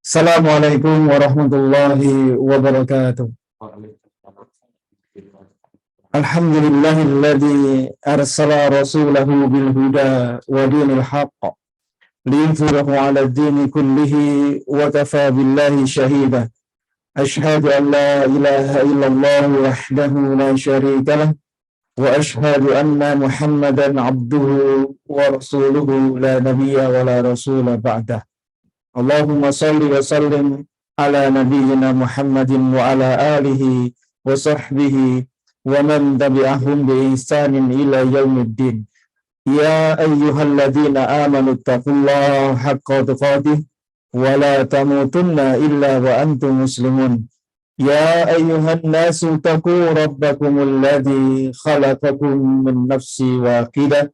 Assalamualaikum warahmatullahi wabarakatuh. Alhamdulillahilladzi arsala rasulahu bil huda wa dinil haqq liyudhhirahu 'ala ad-dini kullihi wa kafaa billahi shahida. Asyhadu an la ilaha illallah wahdahu la syarika lah wa asyhadu anna Muhammadan 'abduhu wa rasuluhu la nabiyya wa la rasula ba'dah. Allahumma salli wa sallim ala nabiyyina Muhammadin wa ala alihi wa sahbihi wa man tabi'ahum bi ihsanin ila yaumiddin. Ya ayyuhalladzina amanu taqullaha haqqa tuqatih wa la tamutunna illa wa antum muslimun. Ya ayyuhan nasu taqu rabbakumul ladzi khalaqakum min nafsin wahidah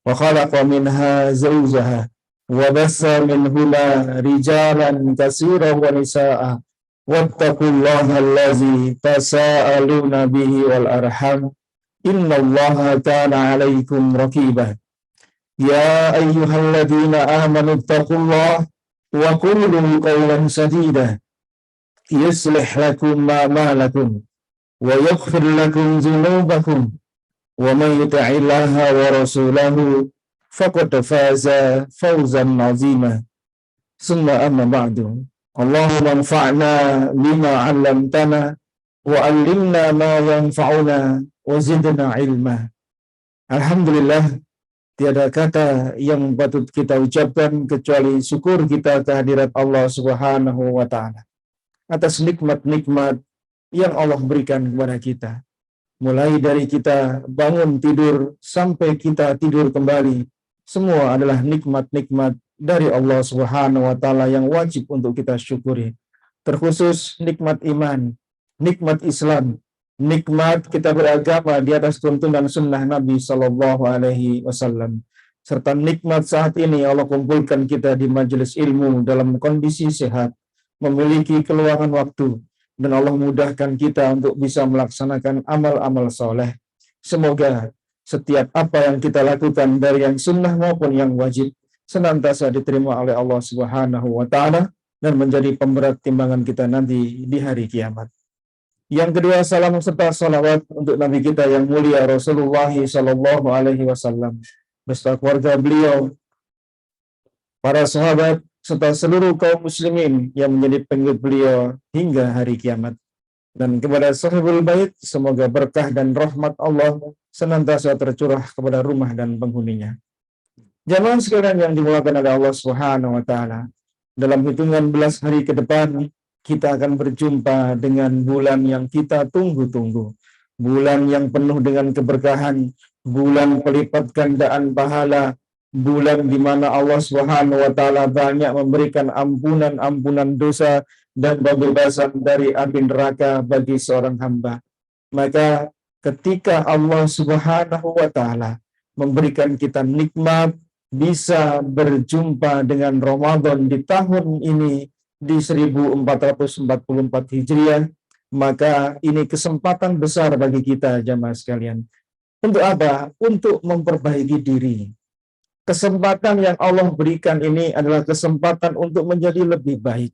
wa khalaqa minha zawjaha wa bassa minhuma rijalan katsiran wa nisaa'a wattaqullaha allazi tasaaluna bihi wal arham innallaha kana 'alaikum raqiba. Ya ayyuhalladzina amanu taqullaha wa qulu qawlan sadida yuslih lakum a'malakum wa yaghfir lakum dhunubakum wa may yuti'illaha wa rasulahu faqad faza fawzan 'azima. Summa amma ba'du. Allahumma anfa'na bima 'allamtana wa 'allimna ma yanfa'una wa zidna ilma. Alhamdulillah, tiada kata yang patut kita ucapkan kecuali syukur kita kehadirat Allah Subhanahu wa taala atas nikmat-nikmat yang Allah berikan kepada kita. Mulai dari kita bangun tidur sampai kita tidur kembali, semua adalah nikmat-nikmat dari Allah Subhanahu wa taala yang wajib untuk kita syukuri. Terkhusus nikmat iman, nikmat Islam, nikmat kita beragama di atas tuntunan sunnah Nabi sallallahu alaihi wasallam. Serta nikmat saat ini Allah kumpulkan kita di majelis ilmu dalam kondisi sehat, memiliki keluangan waktu, dan Allah mudahkan kita untuk bisa melaksanakan amal-amal soleh. Semoga setiap apa yang kita lakukan dari yang sunnah maupun yang wajib senantiasa diterima oleh Allah Subhanahu wa taala dan menjadi pemberat timbangan kita nanti di hari kiamat. Yang kedua, salam serta salawat untuk Nabi kita yang mulia Rasulullah sallallahu alaihi wasallam beserta keluarga beliau, para sahabat serta seluruh kaum muslimin yang menjadi pengikut beliau hingga hari kiamat. Dan kepada sahibul bait, semoga berkah dan rahmat Allah senantiasa tercurah kepada rumah dan penghuninya. Jamaah sekalian yang dimuliakan oleh Allah Subhanahu wa taala, dalam hitungan belas hari ke depan kita akan berjumpa dengan bulan yang kita tunggu-tunggu. Bulan yang penuh dengan keberkahan, bulan pelipat gandaan pahala, bulan di mana Allah Subhanahu wa taala banyak memberikan ampunan dosa dan pembebasan dari api neraka bagi seorang hamba. Maka ketika Allah Subhanahu wa taala memberikan kita nikmat bisa berjumpa dengan Ramadan di tahun ini di 1444 Hijriah, maka ini kesempatan besar bagi kita jamaah sekalian. Untuk apa? Untuk memperbaiki diri. Kesempatan yang Allah berikan ini adalah kesempatan untuk menjadi lebih baik.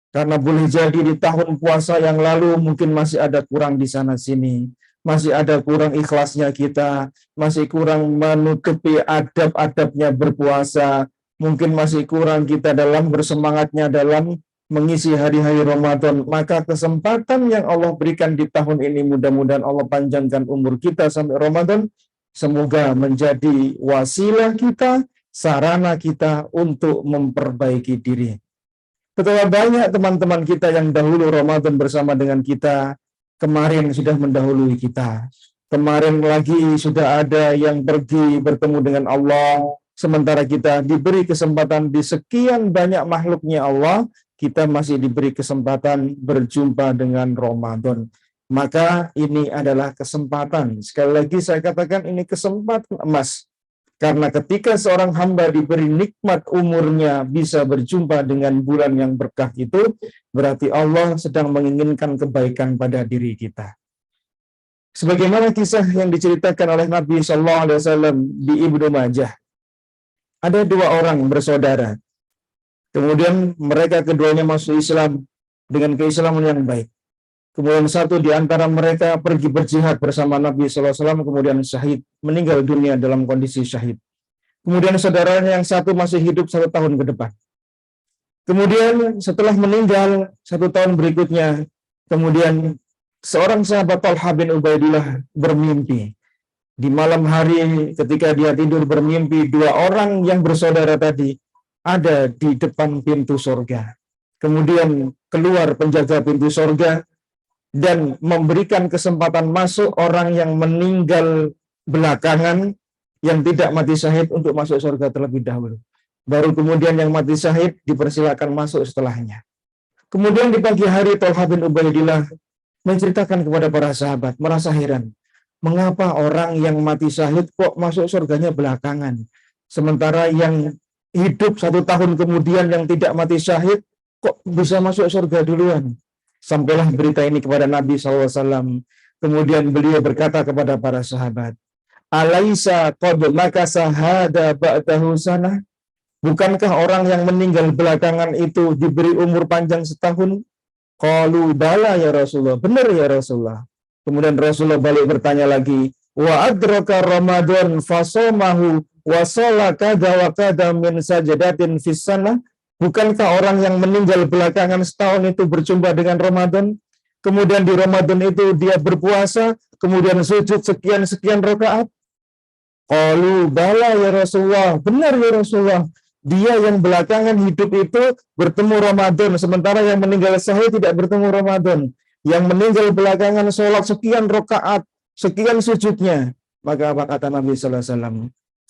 Karena boleh jadi di tahun puasa yang lalu mungkin masih ada kurang di sana sini, masih ada kurang ikhlasnya kita, masih kurang menutupi adab-adabnya berpuasa, mungkin masih kurang kita dalam bersemangatnya dalam mengisi hari-hari Ramadan. Maka kesempatan yang Allah berikan di tahun ini, mudah-mudahan Allah panjangkan umur kita sampai Ramadan, semoga menjadi wasilah kita, sarana kita untuk memperbaiki diri. Betapa banyak teman-teman kita yang dahulu Ramadan bersama dengan kita, kemarin sudah mendahului kita. Kemarin lagi sudah ada yang pergi bertemu dengan Allah, sementara kita diberi kesempatan di sekian banyak makhluknya Allah, kita masih diberi kesempatan berjumpa dengan Ramadan. Maka ini adalah kesempatan. Sekali lagi saya katakan ini kesempatan emas. Karena ketika seorang hamba diberi nikmat umurnya bisa berjumpa dengan bulan yang berkah itu, berarti Allah sedang menginginkan kebaikan pada diri kita. Sebagaimana kisah yang diceritakan oleh Nabi Sallallahu Alaihi Wasallam di Ibnu Majah, ada dua orang bersaudara. Kemudian mereka keduanya masuk Islam dengan keislaman yang baik. Kemudian satu di antara mereka pergi berjihad bersama Nabi sallallahu alaihi wasallam, kemudian syahid, meninggal dunia dalam kondisi syahid. Kemudian saudaranya yang satu masih hidup 1 tahun ke depan. Kemudian setelah meninggal 1 tahun berikutnya, kemudian seorang sahabat Talha bin Ubaidillah bermimpi. Di malam hari ketika dia tidur bermimpi, 2 orang yang bersaudara tadi ada di depan pintu surga. Kemudian keluar penjaga pintu surga dan memberikan kesempatan masuk orang yang meninggal belakangan yang tidak mati syahid untuk masuk surga terlebih dahulu. Baru kemudian yang mati syahid dipersilakan masuk setelahnya. Kemudian di pagi hari Talha bin Ubaidillah menceritakan kepada para sahabat, merasa heran. Mengapa orang yang mati syahid kok masuk surganya belakangan? Sementara yang hidup 1 tahun kemudian yang tidak mati syahid kok bisa masuk surga duluan? Sampailah berita ini kepada Nabi SAW. Kemudian beliau berkata kepada para sahabat, Alaisa qad makasa hada ba'dahu sanah? Bukankah orang yang meninggal belakangan itu diberi umur panjang 1 tahun? Qalu bala ya Rasulullah. Benar ya Rasulullah. Kemudian Rasulullah balik bertanya lagi, wa adraka Ramadan fasomahu wa shalla kada wa kada min sajadatin fis sanah? Bukankah orang yang meninggal belakangan 1 tahun itu berjumpa dengan Ramadan? Kemudian di Ramadan itu dia berpuasa, kemudian sujud sekian-sekian rakaat? Qalu bala ya Rasulullah. Benar ya Rasulullah. Dia yang belakangan hidup itu bertemu Ramadan, sementara yang meninggal syahid tidak bertemu Ramadan. Yang meninggal belakangan sholat sekian rakaat, sekian sujudnya. Maka apa kata Nabi sallallahu alaihi wasallam?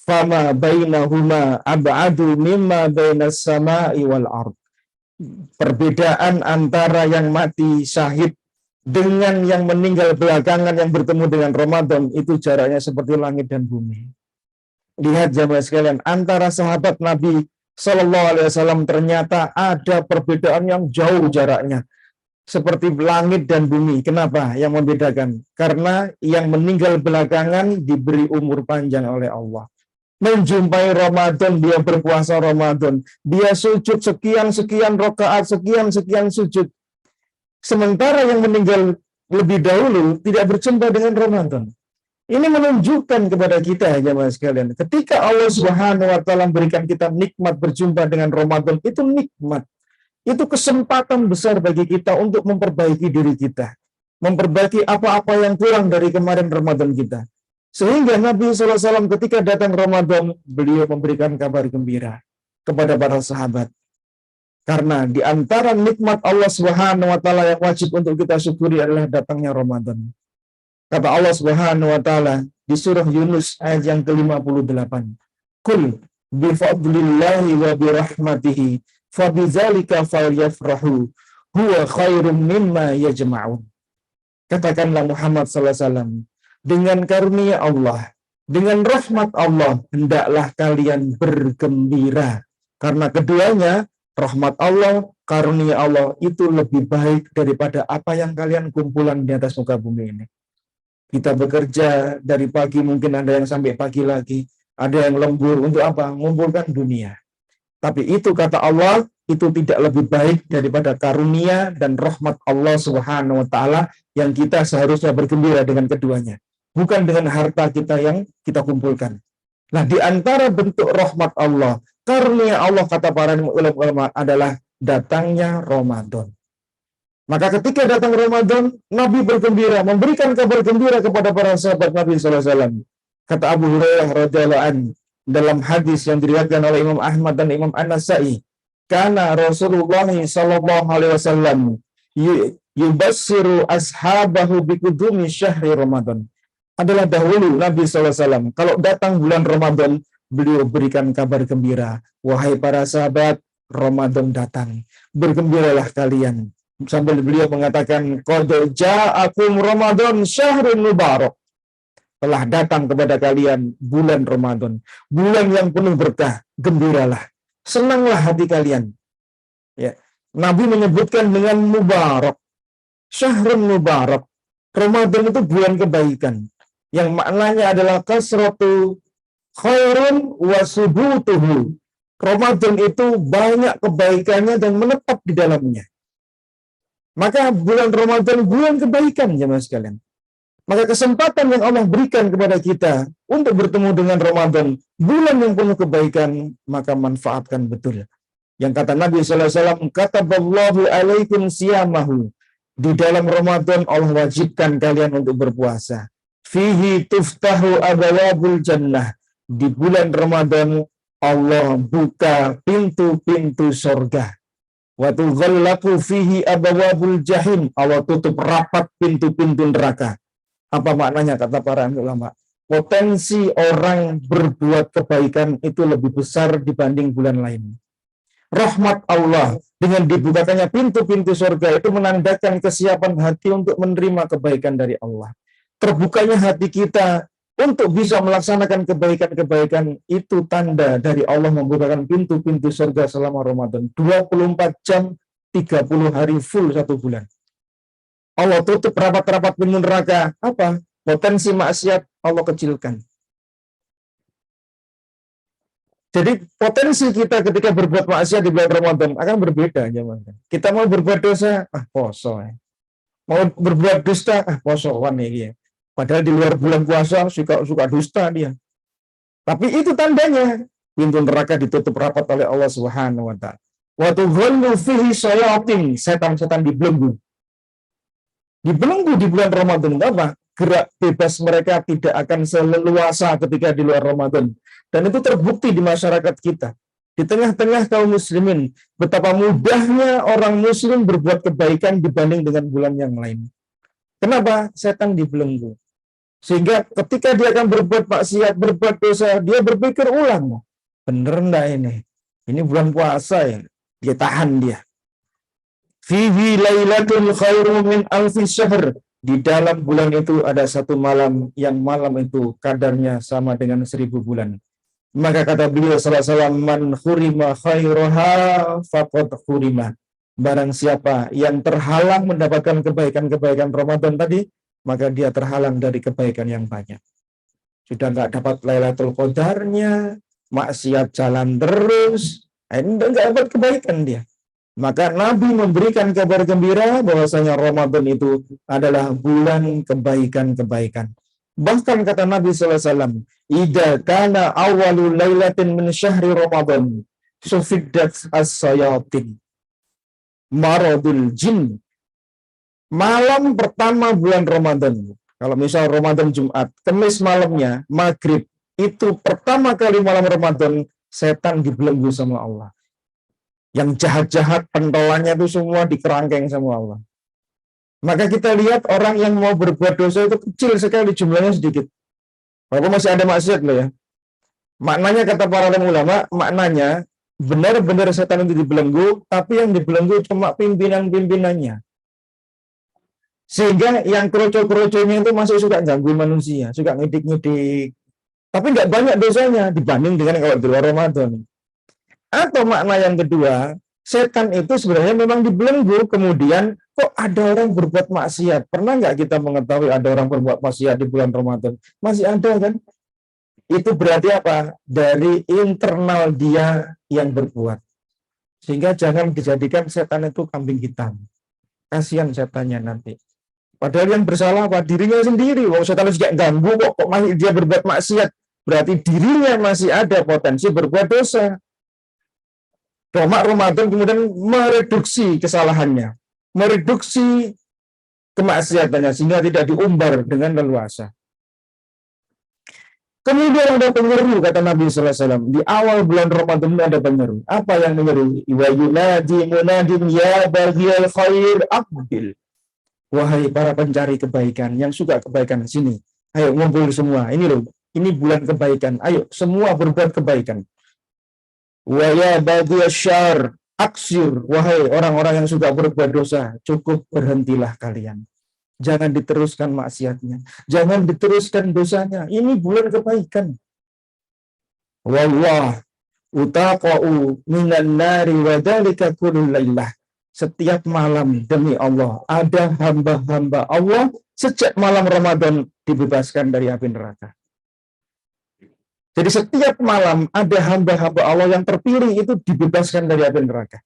Fama bainahuma ab'adu mimma bainas sama'i wal ard. Perbedaan antara yang mati syahid dengan yang meninggal belakangan yang bertemu dengan Ramadan itu jaraknya seperti langit dan bumi. Lihat jamaah sekalian, antara sahabat Nabi Sallallahu Alaihi Wasallam ternyata ada perbedaan yang jauh jaraknya, seperti langit dan bumi. Kenapa? Yang membedakan? Karena yang meninggal belakangan diberi umur panjang oleh Allah. Menjumpai Ramadan, dia berpuasa Ramadan, dia sujud sekian-sekian rakaat, sekian-sekian sujud. Sementara yang meninggal lebih dahulu tidak berjumpa dengan Ramadan. Ini menunjukkan kepada kita, jemaah sekalian, ketika Allah Subhanahu wa taala memberikan kita nikmat berjumpa dengan Ramadan, itu nikmat. Itu kesempatan besar bagi kita untuk memperbaiki diri kita. Memperbaiki apa-apa yang kurang dari kemarin Ramadan kita. Sehingga Nabi SAW ketika datang Ramadan, beliau memberikan kabar gembira kepada para sahabat. Karena di antara nikmat Allah Subhanahu wa taala yang wajib untuk kita syukuri adalah datangnya Ramadan. Kata Allah Subhanahu wa taala di surah Yunus ayat yang ke-58. Qul bi fadlillahi wa bi rahmatihi fabidzalika falyafrahu huwa khairum mimma yajma'un. Katakanlah Muhammad sallallahu alaihi wasallam, dengan karunia Allah, dengan rahmat Allah hendaklah kalian bergembira, karena keduanya, rahmat Allah, karunia Allah itu lebih baik daripada apa yang kalian kumpulan di atas muka bumi ini. Kita bekerja dari pagi, mungkin ada yang sampai pagi lagi, ada yang lembur untuk apa? Mengumpulkan dunia. Tapi itu kata Allah, itu tidak lebih baik daripada karunia dan rahmat Allah Subhanahu wa taala yang kita seharusnya bergembira dengan keduanya, bukan dengan harta kita yang kita kumpulkan. Nah, di antara bentuk rahmat Allah, karunia Allah, kata para ulama, adalah datangnya Ramadan. Maka ketika datang Ramadan, Nabi bergembira, memberikan kabar gembira kepada para sahabat Nabi sallallahu alaihi wasallam. Kata Abu Hurairah radhiyallahu anhu dalam hadis yang diriwayatkan oleh Imam Ahmad dan Imam An-Nasa'i, karena Rasulullah sallallahu alaihi wasallam yubassiru ashabahu biqudumi syahri Ramadan. Adalah dahulu Nabi sallallahu alaihi wasallam kalau datang bulan Ramadan, beliau berikan kabar gembira, wahai para sahabat, Ramadan datang, bergembiralah kalian. Sambil beliau mengatakan, qad ja'akum Ramadan syahrun mubarak. Telah datang kepada kalian bulan Ramadan, bulan yang penuh berkah, gembiralah, senanglah hati kalian. Ya. Nabi menyebutkan dengan mubarak, syahrun mubarak. Ramadan itu bulan kebaikan, yang maknanya adalah kasratu khairun wa subutuhu. Ramadan itu banyak kebaikannya dan menetap di dalamnya. Maka bulan Ramadan bulan kebaikan, jemaah sekalian. Maka kesempatan yang Allah berikan kepada kita untuk bertemu dengan Ramadan, bulan yang penuh kebaikan, maka manfaatkan betul. Yang kata Nabi SAW, kataballahu alaikum siyamahu. Di dalam Ramadan Allah wajibkan kalian untuk berpuasa. Fihi tuftahu abwabul jannah. Di bulan Ramadan Allah buka pintu-pintu surga. Wa tughallaqu fihi abwabul jahim. Allah tutup rapat pintu-pintu neraka. Apa maknanya kata para ulama? Potensi orang berbuat kebaikan itu lebih besar dibanding bulan lain. Rahmat Allah dengan dibukakannya pintu-pintu surga itu menandakan kesiapan hati untuk menerima kebaikan dari Allah. Terbukanya hati kita untuk bisa melaksanakan kebaikan-kebaikan itu tanda dari Allah membukakan pintu-pintu surga selama Ramadan. 24 jam, 30 hari full 1 bulan. Allah tutup rapat-rapat pintu neraka. Apa? Potensi maksiat Allah kecilkan. Jadi potensi kita ketika berbuat maksiat di bulan Ramadan akan berbeda. Kita mau berbuat dosa, poso. Mau berbuat dusta, posoan ya. Padahal di luar bulan puasa suka dusta dia. Tapi itu tandanya pintu neraka ditutup rapat oleh Allah Subhanahu wa taala. Wa tughallu fihi shayatin, setan-setan dibelenggu. Dibelenggu di bulan Ramadan apa? Gerak bebas mereka tidak akan seleluasa ketika di luar Ramadan. Dan itu terbukti di masyarakat kita. Di tengah-tengah kaum muslimin, betapa mudahnya orang muslim berbuat kebaikan dibanding dengan bulan yang lain. Kenapa? Setan dibelenggu. Sehingga ketika dia akan berbuat maksiat, berbuat dosa, dia berpikir ulang. Bener enggak ini? Ini bulan puasa ya. Dia tahan dia. Fihi lailatul khairu min alfi syahr. Di dalam bulan itu ada satu malam yang malam itu kadarnya sama dengan 1000 bulan. Maka kata beliau sallallahu alaihi wasallam, man hurima khairaha faqad hurima. Barang siapa yang terhalang mendapatkan kebaikan-kebaikan Ramadan tadi, maka dia terhalang dari kebaikan yang banyak. Sudah enggak dapat Lailatul Qadarnya, maksiat jalan terus, enggak dapat kebaikan dia. Maka Nabi memberikan kabar gembira bahwasanya Ramadan itu adalah bulan kebaikan-kebaikan. Bahkan kata Nabi SAW, idza kana awwalu lailatin min syahri Ramadan, sufiddat as-sayatin, maradul jin. Malam pertama bulan Ramadan, kalau misal Ramadan Jumat, Kamis malamnya, Maghrib, itu pertama kali malam Ramadan, setan dibelenggu sama Allah. Yang jahat-jahat pentolannya itu semua dikerangkeng sama Allah. Maka kita lihat orang yang mau berbuat dosa itu kecil sekali, jumlahnya sedikit. Walaupun masih ada maksiat loh ya. Maknanya kata para ulama, maknanya benar-benar setan itu dibelenggu, tapi yang dibelenggu cuma pimpinan-pimpinannya. Sehingga yang keroco-keroconya itu masih suka ganggu manusia, suka ngidik-ngidik. Tapi nggak banyak dosanya dibanding dengan kalau di luar Ramadan. Atau makna yang kedua, setan itu sebenarnya memang dibelenggu, kemudian kok ada orang berbuat maksiat. Pernah nggak kita mengetahui ada orang berbuat maksiat di bulan Ramadan? Masih ada kan? Itu berarti apa? Dari internal dia yang berbuat. Sehingga jangan dijadikan setan itu kambing hitam. Kasihan setannya nanti. Padahal yang bersalah apa? Dirinya sendiri. Wong setan juga ganggu kok masih dia berbuat maksiat. Berarti dirinya masih ada potensi berbuat dosa. Cuma Ramadan kemudian mereduksi kesalahannya, mereduksi kemaksiatannya sehingga tidak diumbar dengan leluasa. Kemudian ada penyeru kata Nabi sallallahu alaihi wasallam, di awal bulan Ramadan ada penyeru. Apa yang menyeru? Wa yunadi munadin ya baghiyal khair aqbil. Wahai para pencari kebaikan yang suka kebaikan, sini. Ayo ngumpul semua. Ini loh, ini bulan kebaikan. Ayo semua berbuat kebaikan. Wa ya baghiyasy aksir, wahai orang-orang yang suka berbuat dosa, cukup berhentilah kalian. Jangan diteruskan maksiatnya, jangan diteruskan dosanya. Ini bulan kebaikan. Wallah utaqa'u minan nari wa dzalika kullu lailah. Setiap malam demi Allah ada hamba-hamba Allah sejak malam Ramadan dibebaskan dari api neraka. Jadi setiap malam ada hamba-hamba Allah yang terpilih itu dibebaskan dari api neraka.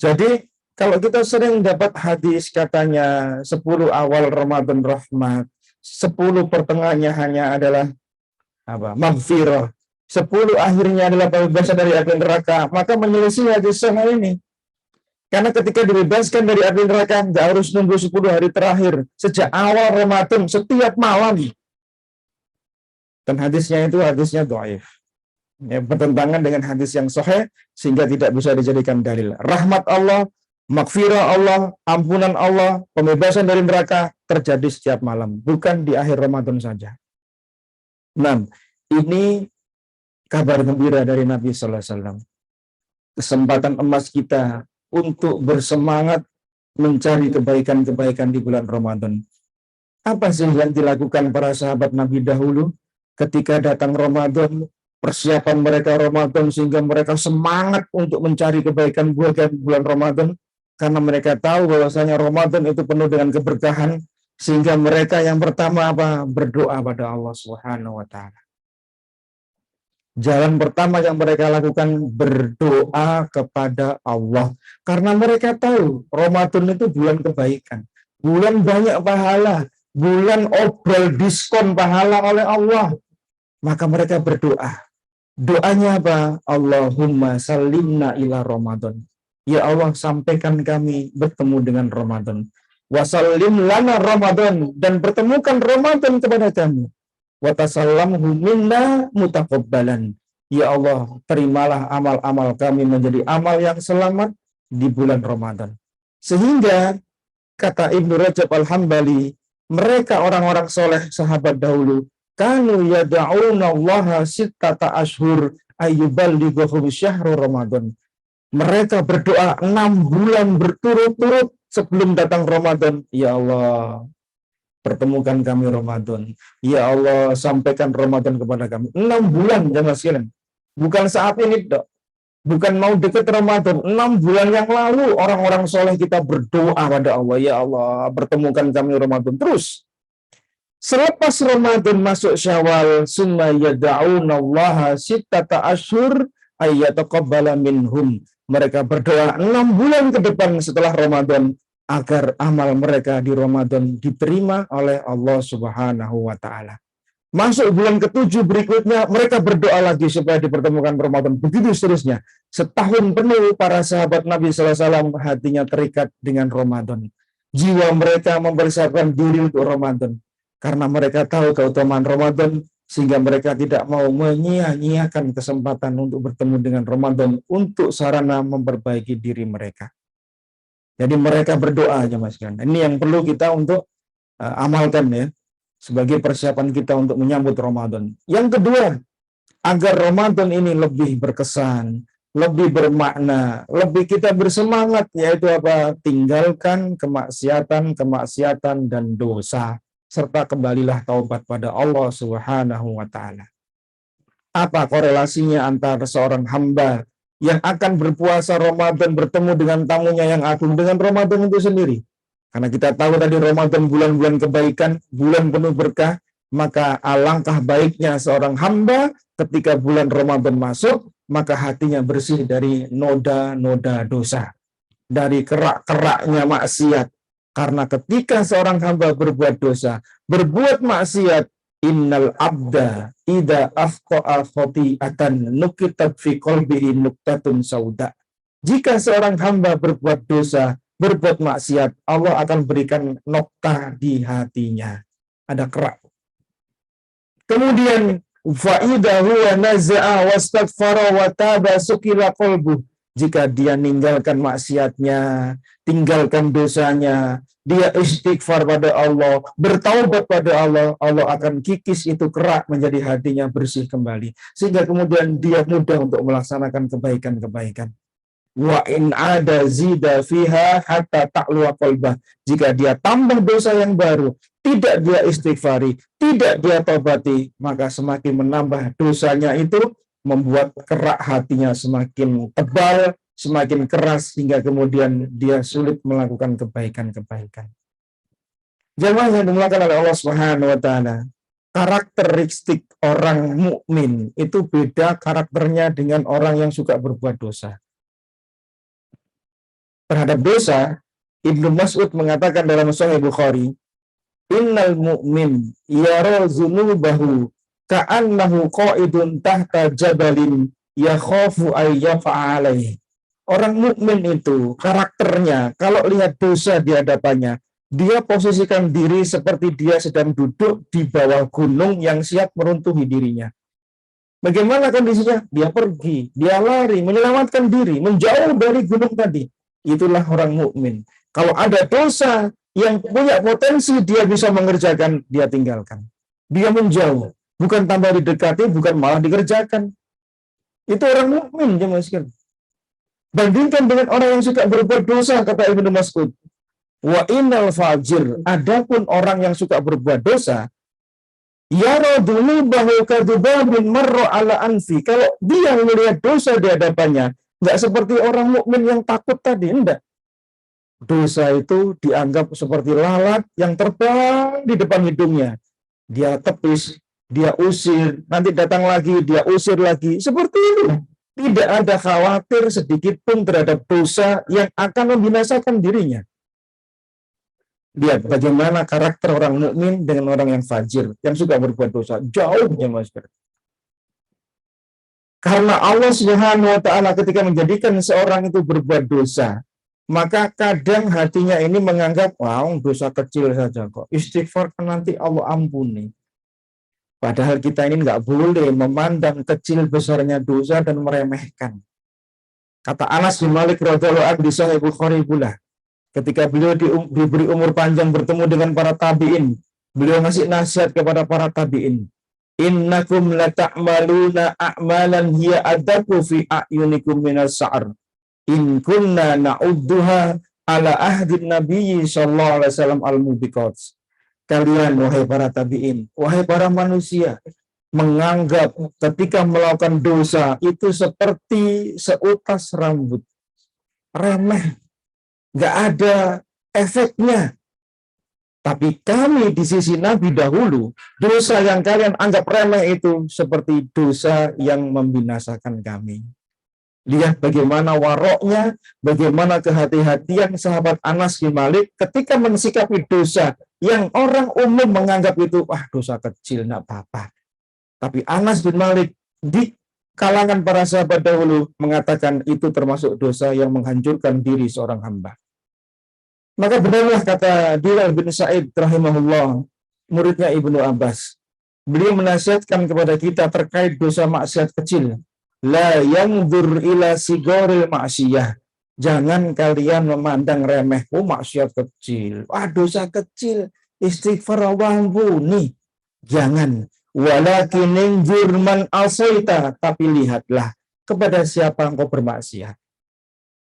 Jadi kalau kita sering dapat hadis katanya 10 awal Ramadan rahmat, 10 pertengahannya hanya adalah maghfirah, 10 akhirnya adalah pembebasan dari api neraka, maka menyelisih hadis sama ini. Karena ketika dibebaskan dari api neraka, nggak harus nunggu 10 hari terakhir. Sejak awal Ramadan, setiap malam. Dan hadisnya itu hadisnya dhaif. Ya, bertentangan dengan hadis yang sahih, sehingga tidak bisa dijadikan dalil. Rahmat Allah, maghfirah Allah, ampunan Allah, pembebasan dari neraka terjadi setiap malam. Bukan di akhir Ramadan saja. Nah, ini kabar gembira dari Nabi Sallallahu Alaihi Wasallam. Kesempatan emas kita untuk bersemangat mencari kebaikan-kebaikan di bulan Ramadan. Apa sih yang dilakukan para sahabat Nabi dahulu ketika datang Ramadan, persiapan mereka Ramadan sehingga mereka semangat untuk mencari kebaikan bulan Ramadan, karena mereka tahu bahwasanya Ramadan itu penuh dengan keberkahan, sehingga mereka yang pertama berdoa pada Allah Subhanahu wa taala. Jalan pertama yang mereka lakukan berdoa kepada Allah, karena mereka tahu Ramadan itu bulan kebaikan, bulan banyak pahala, bulan obrol diskon pahala oleh Allah. Maka mereka berdoa. Doanya apa? Allahumma salimna ila Ramadan. Ya Allah, sampaikan kami bertemu dengan Ramadan. Wasallim lana Ramadan, dan pertemukan Ramadan kepada kami. Watasallamhu minna mutaqabbalan. Ya Allah, terimalah amal-amal kami menjadi amal yang selamat di bulan Ramadan. Sehingga kata Ibnu Rajab Al-Hambali, mereka orang-orang soleh sahabat dahulu, kanu yada'una allaha sittata ashhur ayyuballighuhum syahru Ramadan. Mereka berdoa 6 bulan berturut-turut sebelum datang Ramadan. Ya Allah, pertemukan kami Ramadan. Ya Allah, sampaikan Ramadan kepada kami. 6 bulan, jemaah sekalian. Bukan saat ini, dok. Bukan mau dekat Ramadan. 6 bulan yang lalu orang-orang soleh kita berdoa pada Allah. Ya Allah, pertemukan kami Ramadan. Terus, selepas Ramadan masuk Syawal, summa yada'unallaha sittata ashhur ayyataqabbala minhum. Mereka berdoa 6 bulan ke depan setelah Ramadan agar amal mereka di Ramadan diterima oleh Allah Subhanahu wa taala. Masuk bulan ke-7 berikutnya, mereka berdoa lagi supaya dipertemukan Ramadan. Begitu seterusnya. Setahun penuh para sahabat Nabi sallallahu alaihi wasallam hatinya terikat dengan Ramadan. Jiwa mereka mempersiapkan diri untuk Ramadan. Karena mereka tahu keutamaan Ramadan, sehingga mereka tidak mau menyia-nyiakan kesempatan untuk bertemu dengan Ramadan untuk sarana memperbaiki diri mereka. Jadi mereka berdoa aja, Mas kan. Ini yang perlu kita untuk amalkan ya, sebagai persiapan kita untuk menyambut Ramadan. Yang kedua, agar Ramadan ini lebih berkesan, lebih bermakna, lebih kita bersemangat, yaitu apa? Tinggalkan kemaksiatan dan dosa, serta kembalilah taubat pada Allah Subhanahu wa taala. Apa korelasinya antara seorang hamba yang akan berpuasa Ramadan bertemu dengan tamunya yang agung dengan Ramadan itu sendiri? Karena kita tahu tadi Ramadan bulan-bulan kebaikan, bulan penuh berkah, maka alangkah baiknya seorang hamba ketika bulan Ramadan masuk, maka hatinya bersih dari noda-noda dosa, dari kerak-keraknya maksiat. Karena ketika seorang hamba berbuat dosa, berbuat maksiat, innal abda idza afqa'a khati'atan nukitat fi qalbihi nuktatun sauda. Jika seorang hamba berbuat dosa, berbuat maksiat, Allah akan berikan nokta di hatinya. Ada kerak. Kemudian fa'idha huwa naza'a wastaghfara wa taba sukila qalbuh. Jika dia ninggalkan maksiatnya, tinggalkan dosanya, dia istighfar pada Allah, bertaubat pada Allah, Allah akan kikis itu kerak menjadi hatinya bersih kembali. Sehingga kemudian dia mudah untuk melaksanakan kebaikan-kebaikan. Wa in ada zida fiha hatta ta'luwa qalbah. Jika dia tambah dosa yang baru, tidak dia istighfari, tidak dia taubati, maka semakin menambah dosanya itu, membuat kerak hatinya semakin tebal, semakin keras, hingga kemudian dia sulit melakukan kebaikan-kebaikan. Jemaah yang dimuliakan oleh Allah Subhanahu wa taala, karakteristik orang mukmin itu beda karakternya dengan orang yang suka berbuat dosa. Terhadap dosa, Ibnu Mas'ud mengatakan dalam Sahih Bukhari, innal mu'min yara dzunubahu ka'annahu qa'idun tahta jabalin yakhafu ay yafa'alaihi. Orang mukmin itu karakternya kalau lihat dosa di hadapannya, dia posisikan diri seperti dia sedang duduk di bawah gunung yang siap meruntuhi dirinya. Bagaimana kondisinya? Dia pergi, dia lari, menyelamatkan diri, menjauh dari gunung tadi. Itulah orang mukmin. Kalau ada dosa yang punya potensi dia bisa mengerjakan, dia tinggalkan. Dia menjauh, bukan tambah didekati, bukan malah dikerjakan. Itu orang mukmin, jemaah sekalian. Bandingkan dengan orang yang suka berbuat dosa, kata Ibnu Mas'ud. Wa innal fajir, adapun orang yang suka berbuat dosa, yara dunubahu kadubabin marra ala anfi. Kalau dia melihat dosa di hadapannya, nggak seperti orang mukmin yang takut tadi, enggak. Dosa itu dianggap seperti lalat yang terbang di depan hidungnya. Dia tepis, dia usir, nanti datang lagi, dia usir lagi. Seperti itu. Tidak ada khawatir sedikit pun terhadap dosa yang akan membinasakan dirinya. Lihat bagaimana karakter orang mukmin dengan orang yang fajir, yang suka berbuat dosa. Jauhnya, Mas. Karena Allah Subhanahu wa taala ketika menjadikan seorang itu berbuat dosa, maka kadang hatinya ini menganggap, wow, dosa kecil saja kok. Istighfar kan nanti Allah ampuni. Padahal kita ini nggak boleh memandang kecil besarnya dosa dan meremehkan. Kata Anas bin Malik radhiyallahu anhu di Sahih Bukhari pula, ketika beliau diberi umur panjang bertemu dengan para tabi'in, beliau ngasih nasihat kepada para tabi'in. Innakum lata'maluna a'malan hiya adaku fi a'yunikum minas sa'ar. In kunna na'udduha ala ahdin nabiyyi sallallahu alaihi wasallam al-mubiqat. Kalian, wahai para tabi'in, wahai para manusia, menganggap ketika melakukan dosa itu seperti seutas rambut. Remeh. Nggak ada efeknya. Tapi kami di sisi Nabi dahulu, dosa yang kalian anggap remeh itu seperti dosa yang membinasakan kami. Lihat bagaimana waroknya, bagaimana kehati-hatian sahabat Anas bin Malik ketika mensikapi dosa yang orang umum menganggap itu, dosa kecil, enggak apa-apa. Tapi Anas bin Malik di kalangan para sahabat dahulu mengatakan itu termasuk dosa yang menghancurkan diri seorang hamba. Maka benarlah kata Bilal bin Sa'id rahimahullah, muridnya Ibnu Abbas. Beliau menasihatkan kepada kita terkait dosa maksiat kecil. La yanzur ila sigoril maksiyah. Jangan kalian memandang remeh, maksiat kecil. Dosa kecil, istighfar Allah ampuni. Jangan. Walakin injur man asaita. Tapi lihatlah kepada siapa engkau bermaksiat.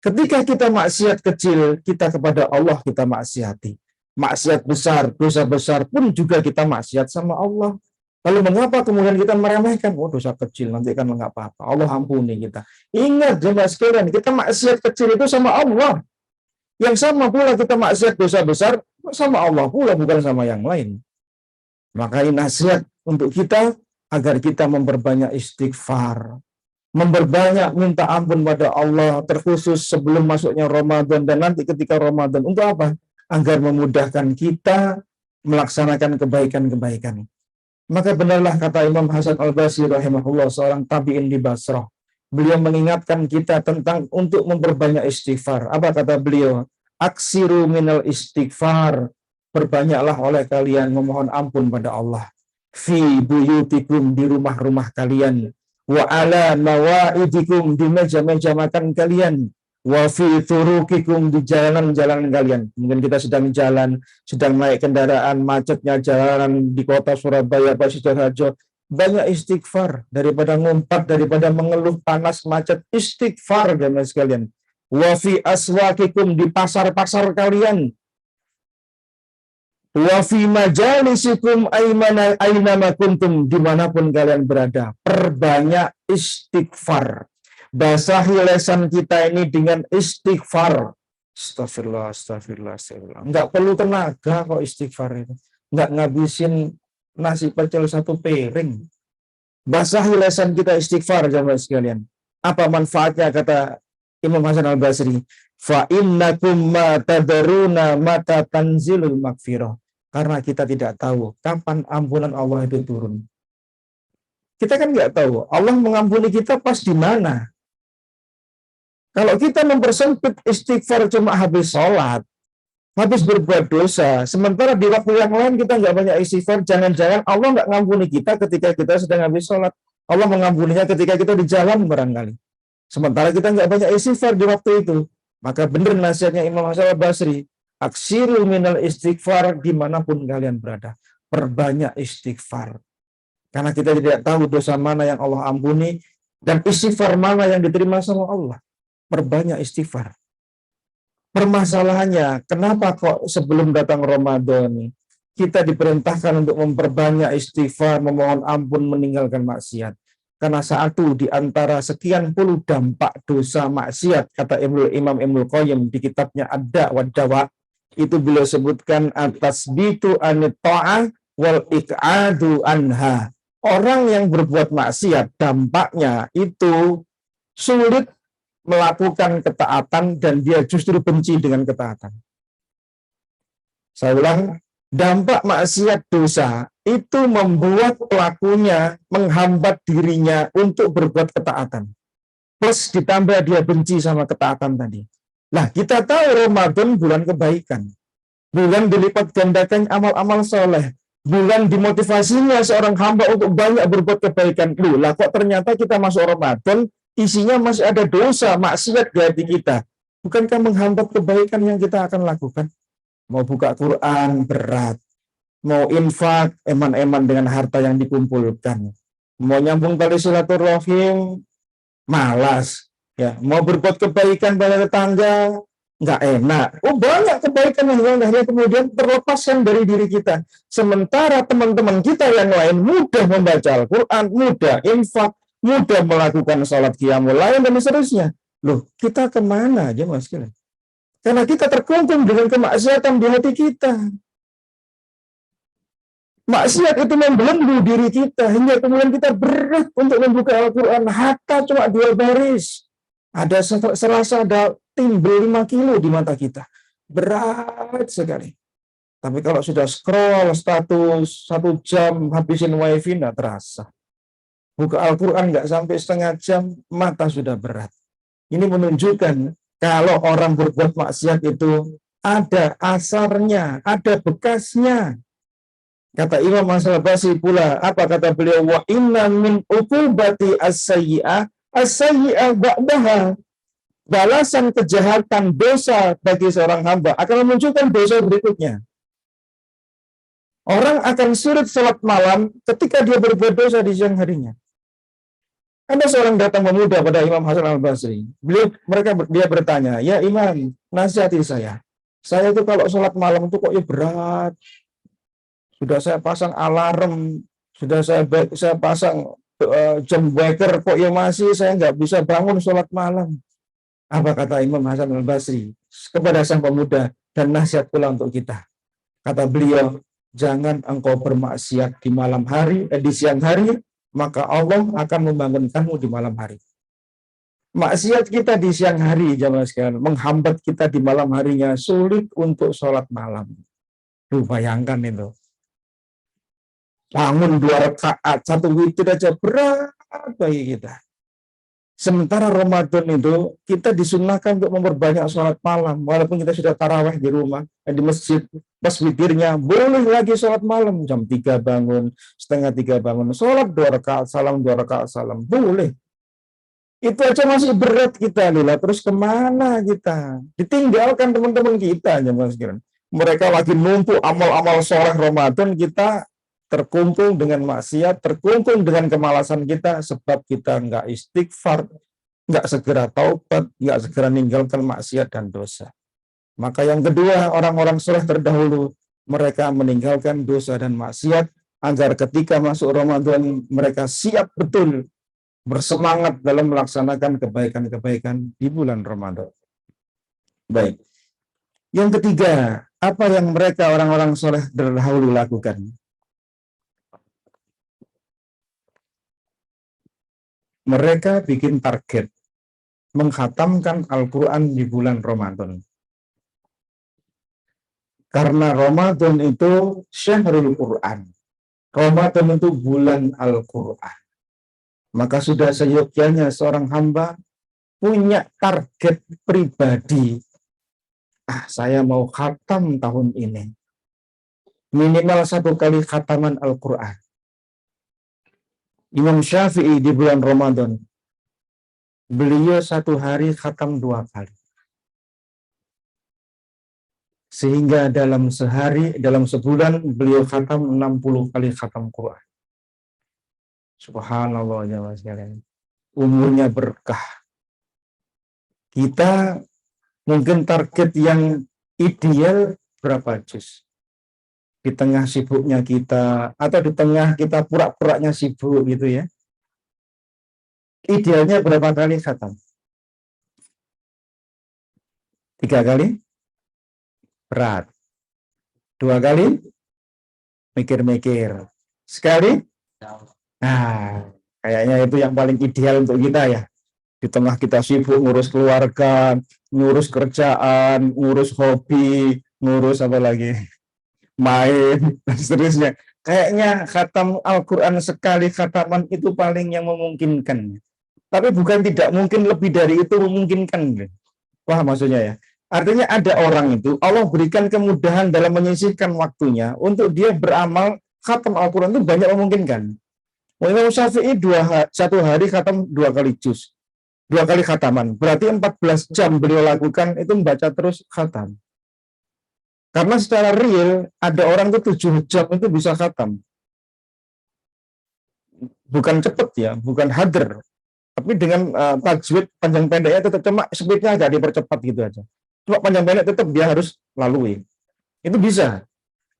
Ketika kita maksiat kecil, kita kepada Allah kita maksiati. Maksiat besar, dosa besar pun juga kita maksiat sama Allah. Lalu mengapa kemudian kita meremehkan? Dosa kecil, nanti kan nggak apa-apa. Allah ampuni kita. Ingat jemaah sekalian, kita maksiat kecil itu sama Allah. Yang sama pula kita maksiat dosa besar sama Allah pula, bukan sama yang lain. Maka ini nasihat untuk kita agar kita memperbanyak istighfar. Memperbanyak minta ampun pada Allah, terkhusus sebelum masuknya Ramadan dan nanti ketika Ramadan. Untuk apa? Agar memudahkan kita melaksanakan kebaikan-kebaikan. Maka benarlah kata Imam Hasan Al-Basri rahimahullah, seorang tabi'in di Basrah. Beliau mengingatkan kita tentang untuk memperbanyak istighfar. Apa kata beliau? Aksiru minal istighfar. Perbanyaklah oleh kalian memohon ampun pada Allah. Fi buyutikum, di rumah-rumah kalian. Wa ala mawaidikum, di meja-meja makan kalian. Wa fi turukikum, di jalan-jalan kalian. Mungkin kita sedang jalan, sedang naik kendaraan, macetnya jalan di kota Surabaya, Pak Sidoarjo. Banyak istighfar daripada ngumpat, daripada mengeluh panas macet. Istighfar jemaah sekalian. Wa fi aswakikum, di pasar-pasar kalian. Wa fi majalisikum aynama kuntum, dimanapun kalian berada. Perbanyak istighfar. Basahi lesan kita ini dengan istighfar. Astagfirullah, astagfirullah, astagfirullah. Enggak perlu tenaga kok istighfar itu. Enggak ngabisin nasi pecel satu piring. Basahi lisan kita istighfar jamaah sekalian. Apa manfaatnya kata Imam Hasan Al-Basri? Fa innakum ma tadruna mata tanzilul maghfirah. Karena kita tidak tahu kapan ampunan Allah itu turun. Kita kan nggak tahu Allah mengampuni kita pas di mana. Kalau kita mempersempit istighfar cuma habis sholat, habis berbuat dosa, sementara di waktu yang lain kita nggak banyak istighfar, jangan-jangan Allah nggak ngampuni kita ketika kita sedang habis sholat. Allah mengampuninya ketika kita di jalan barangkali. Sementara kita nggak banyak istighfar di waktu itu. Maka benar nasihatnya Imam Hasan Al-Basri, aksirul minal istighfar dimanapun kalian berada. Perbanyak istighfar. Karena kita tidak tahu dosa mana yang Allah ampuni dan istighfar mana yang diterima sama Allah. Perbanyak istighfar. Permasalahannya, kenapa kok sebelum datang Ramadan kita diperintahkan untuk memperbanyak istighfar, memohon ampun, meninggalkan maksiat? Karena satu di antara sekian puluh dampak dosa maksiat, kata Imam Ibnul Qayyim di kitabnya Ad-Da' wa Dawa, itu beliau sebutkan atas bitu anit ta'ah wal iq'adu anha. Orang yang berbuat maksiat dampaknya itu sulit melakukan ketaatan dan dia justru benci dengan ketaatan. Saya ulang, dampak maksiat dosa itu membuat pelakunya menghambat dirinya untuk berbuat ketaatan. Plus ditambah dia benci sama ketaatan tadi. Nah, kita tahu Ramadan bulan kebaikan. Bulan dilipat gandakan amal-amal soleh. Bulan dimotivasinya seorang hamba untuk banyak berbuat kebaikan. Lah kok ternyata kita masuk Ramadan, isinya masih ada dosa, maksiat di hati kita. Bukankah menghambat kebaikan yang kita akan lakukan? Mau buka Quran, berat. Mau infak, eman-eman dengan harta yang dikumpulkan. Mau nyambung tali silaturahim, malas. Ya, mau berbuat kebaikan pada tetangga, nggak enak. Oh, banyak kebaikan yang kemudian terlepaskan dari diri kita. Sementara teman-teman kita yang lain mudah membaca Al-Quran, mudah infak, mudah melakukan sholat qiyamul lail dan seterusnya. Loh, kita kemana aja mas? Karena kita terkungkung dengan kemaksiatan di hati kita. Maksiat itu membelenggu diri kita hingga kemudian kita berat untuk membuka Al-Quran. Hatta cuma 2 baris. Ada serasa ada timbul 5 kilo di mata kita. Berat sekali. Tapi kalau sudah scroll status 1 jam habisin wifi nggak terasa. Buka Al-Quran nggak sampai setengah jam, mata sudah berat. Ini menunjukkan kalau orang berbuat maksiat itu ada asarnya, ada bekasnya. Kata Imam Hasan Al-Basri pula, apa kata beliau? Wa inna min uqubati as-sayyi'ah ba'daha. Balasan kejahatan dosa bagi seorang hamba akan memunculkan dosa berikutnya. Orang akan sulit salat malam ketika dia berbuat dosa di siang harinya. Ada seorang datang pemuda pada Imam Hasan Al-Basri. Dia bertanya, ya Imam, nasihati saya. Saya itu kalau sholat malam itu kok ya berat. Sudah saya pasang alarm, sudah saya pasang jam waker, kok ya masih saya nggak bisa bangun sholat malam. Apa kata Imam Hasan Al-Basri kepada sang pemuda dan nasihat pula untuk kita. Kata beliau, jangan engkau bermaksiat di malam hari, di siang hari, maka Allah akan membangunkanmu di malam hari. Maksiat kita di siang hari, jamaah sekalian, menghambat kita di malam harinya, sulit untuk sholat malam. Tuh, bayangkan itu. Bangun 2 rakaat, 1 witir aja berat bagi kita. Sementara Ramadan itu kita disunahkan untuk memperbanyak sholat malam, walaupun kita sudah tarawih di rumah, di masjid, pas witirnya boleh lagi sholat malam, jam 3 bangun, setengah 3 bangun, sholat 2 rakaat salam, 2 rakaat salam, boleh. Itu aja masih berat kita, Lila. Terus kemana kita? Ditinggalkan teman-teman kita aja, Mas Kiran. Mereka lagi numpuk amal-amal soleh Ramadan, kita terkungkung dengan maksiat, terkungkung dengan kemalasan kita, sebab kita nggak istighfar, nggak segera taubat, nggak segera meninggalkan maksiat dan dosa. Maka yang kedua, orang-orang soleh terdahulu, mereka meninggalkan dosa dan maksiat, agar ketika masuk Ramadan, mereka siap betul, bersemangat dalam melaksanakan kebaikan-kebaikan di bulan Ramadan. Baik. Yang ketiga, apa yang mereka orang-orang soleh terdahulu lakukan? Mereka bikin target menghatamkan Al-Quran di bulan Ramadan. Karena Ramadan itu syahrul Quran. Ramadan itu bulan Al-Quran. Maka sudah seyogyanya seorang hamba punya target pribadi. Saya mau khatam tahun ini. Minimal 1 kali khataman Al-Quran. Imam Syafi'i di bulan Ramadan, beliau 1 hari khatam 2 kali. Sehingga dalam sehari, dalam sebulan, beliau khatam 60 kali khatam Quran. Subhanallah ya Mas sekalian. Umurnya berkah. Kita mungkin target yang ideal berapa juz? Di tengah sibuknya kita, atau di tengah kita pura-puranya sibuk gitu ya. Idealnya berapa kali khatam? 3 kali? Berat. 2 kali? Mikir-mikir. Sekali? Nah, kayaknya itu yang paling ideal untuk kita ya. Di tengah kita sibuk ngurus keluarga, ngurus kerjaan, ngurus hobi, ngurus apa lagi? Main, dan seterusnya. Kayaknya khatam Al-Quran sekali khataman itu paling yang memungkinkan. Tapi bukan tidak mungkin, lebih dari itu memungkinkan. Wah, maksudnya ya. Artinya ada orang itu, Allah berikan kemudahan dalam menyisihkan waktunya untuk dia beramal khatam Al-Quran itu banyak memungkinkan. Imam Syafi'i 1 hari khatam 2 kali juz. 2 kali khataman. Berarti 14 jam beliau lakukan itu membaca terus khatam. Karena secara real, ada orang itu 7 jam itu bisa khatam. Bukan cepat ya, bukan hadr. Tapi dengan tajwid panjang pendeknya tetap, cuma speednya agak dipercepat gitu aja. Cuma panjang pendek tetap dia harus lalui. Itu bisa.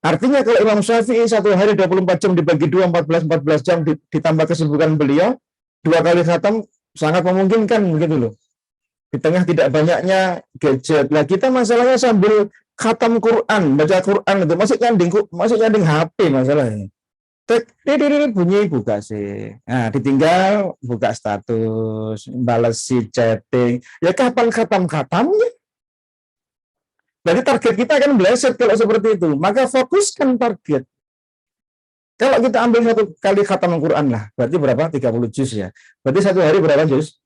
Artinya kalau Imam Syafi'i 1 hari 24 jam dibagi 2, 14 jam ditambah kesibukan beliau, 2 kali khatam sangat memungkinkan begitu loh. Di tengah tidak banyaknya gadget. Nah, kita masalahnya sambil khatam Quran, baca Quran itu masih nyanding HP masalahnya. Bunyi buka sih. Nah, ditinggal buka status, balas si chatting. Ya kapan khatamnya? Jadi target kita akan meleset kalau seperti itu. Maka fokuskan target. Kalau kita ambil 1 kali khatam Al-Quran lah, berarti berapa? 30 juz ya. Berarti 1 hari berapa juz?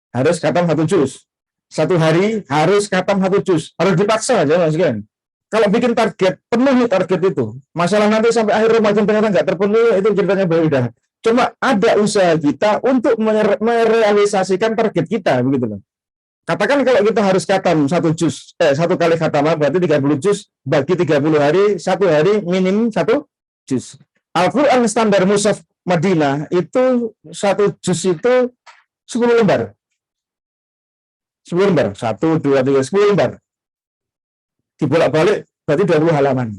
Harus khatam 1 juz. 1 hari harus khatam 1 juz. Harus dipaksa aja Mas kan. Kalau bikin target, penuhi target itu. Masalah nanti sampai akhir Ramadan ternyata nggak terpenuhi, itu ceritanya berbeda. Cuma ada usaha kita untuk merealisasikan target kita, begitu loh. Katakan kalau kita harus khatam 1 juz, 1 kali khataman berarti 30 juz, bagi 30 hari, 1 hari minim 1 juz. Al-Quran standar mushaf Madinah itu 1 juz itu 10 lembar. 10 lembar, 1, 2, 3, 10 lembar. Dibolak-balik berarti 20 halaman.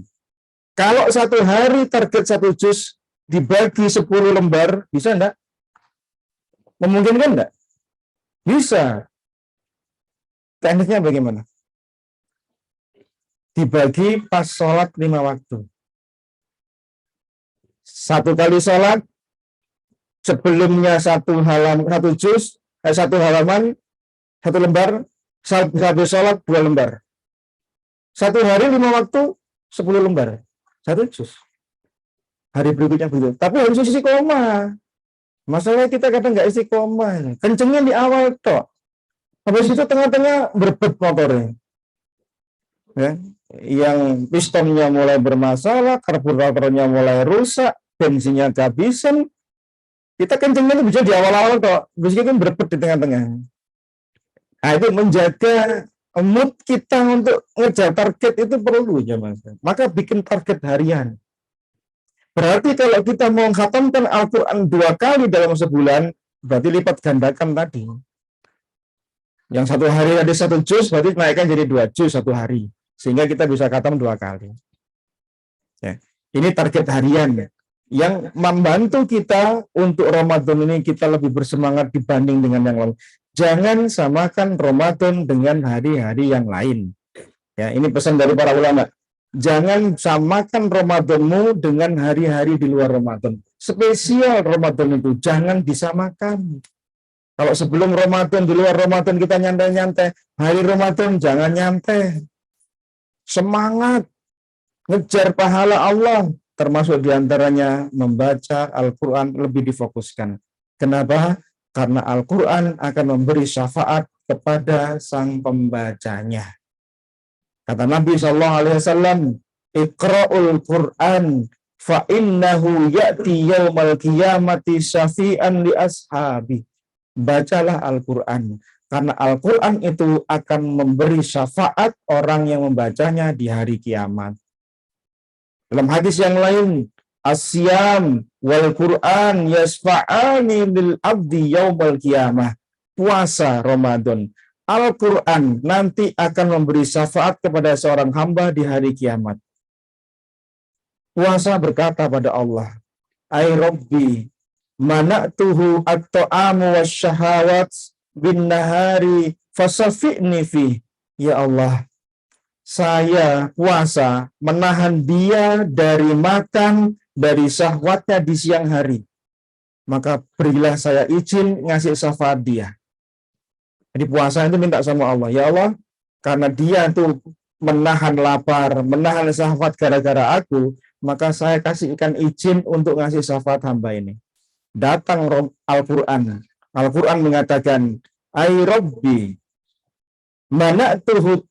Kalau 1 hari target 1 juz dibagi 10 lembar, bisa enggak? Memungkinkan enggak? Bisa. Tekniknya bagaimana? Dibagi pas sholat 5 waktu. 1 kali sholat, sebelumnya 1 juz, 1 halaman, 1 lembar, habis sholat 2 lembar. 1 hari 5 waktu, 10 lembar. 1 juz. Hari berikutnya begitu. Tapi harus istiqomah. Masalahnya kita kadang nggak istiqomah. Kencengnya di awal toh. Habis itu tengah-tengah berbet motornya. Ya. Yang pistonnya mulai bermasalah, karburatornya mulai rusak, bensinnya kehabisan. Kita kencengnya itu bisa di awal-awal toh. Terus kita berbet di tengah-tengah. Nah, itu menjaga mood kita untuk ngejar target itu perlu ya Mas. Maka bikin target harian. Berarti kalau kita mau khatamkan Al-Quran 2 kali dalam sebulan, berarti lipat gandakan tadi. Yang 1 hari ada 1 juz, berarti naikkan jadi 2 juz 1 hari. Sehingga kita bisa khatam 2 kali. Ya. Ini target harian ya. Yang membantu kita untuk Ramadan ini kita lebih bersemangat dibanding dengan yang lain. Jangan samakan Ramadan dengan hari-hari yang lain. Ya, ini pesan dari para ulama. Jangan samakan Ramadanmu dengan hari-hari di luar Ramadan. Spesial Ramadan itu jangan disamakan. Kalau sebelum Ramadan, di luar Ramadan kita nyantai-nyantai, hari Ramadan jangan nyantai. Semangat, ngejar pahala Allah, termasuk diantaranya membaca Al-Quran lebih difokuskan. Kenapa? Karena Al-Quran akan memberi syafaat kepada sang pembacanya. Kata Nabi SAW, Iqra'ul Quran fa innahu ya'ti yaumal qiyamati syafi'an li ashabi. Bacalah Al-Quran, karena Al-Quran itu akan memberi syafaat orang yang membacanya di hari kiamat. Dalam hadis yang lain, Asyam wal Quran yasfa'ani lil abdi yaumal qiyamah. Puasa Ramadan, Al-Quran nanti akan memberi syafaat kepada seorang hamba di hari kiamat. Puasa berkata pada Allah, Ay Rabbi, mana'tuhu at-ta'amu wasyahawat bin nahari fasafi'ni fih. Ya Allah, saya puasa menahan dia dari makan, dari syahwatnya di siang hari. Maka berilah saya izin ngasih syafaat dia. Jadi puasa itu minta sama Allah, ya Allah, karena dia itu menahan lapar, menahan syahwat gara-gara aku, maka saya kasihkan izin untuk ngasih syafaat hamba ini. Datang Al-Quran. Al-Quran mengatakan, Ay Rabbi, mana'tul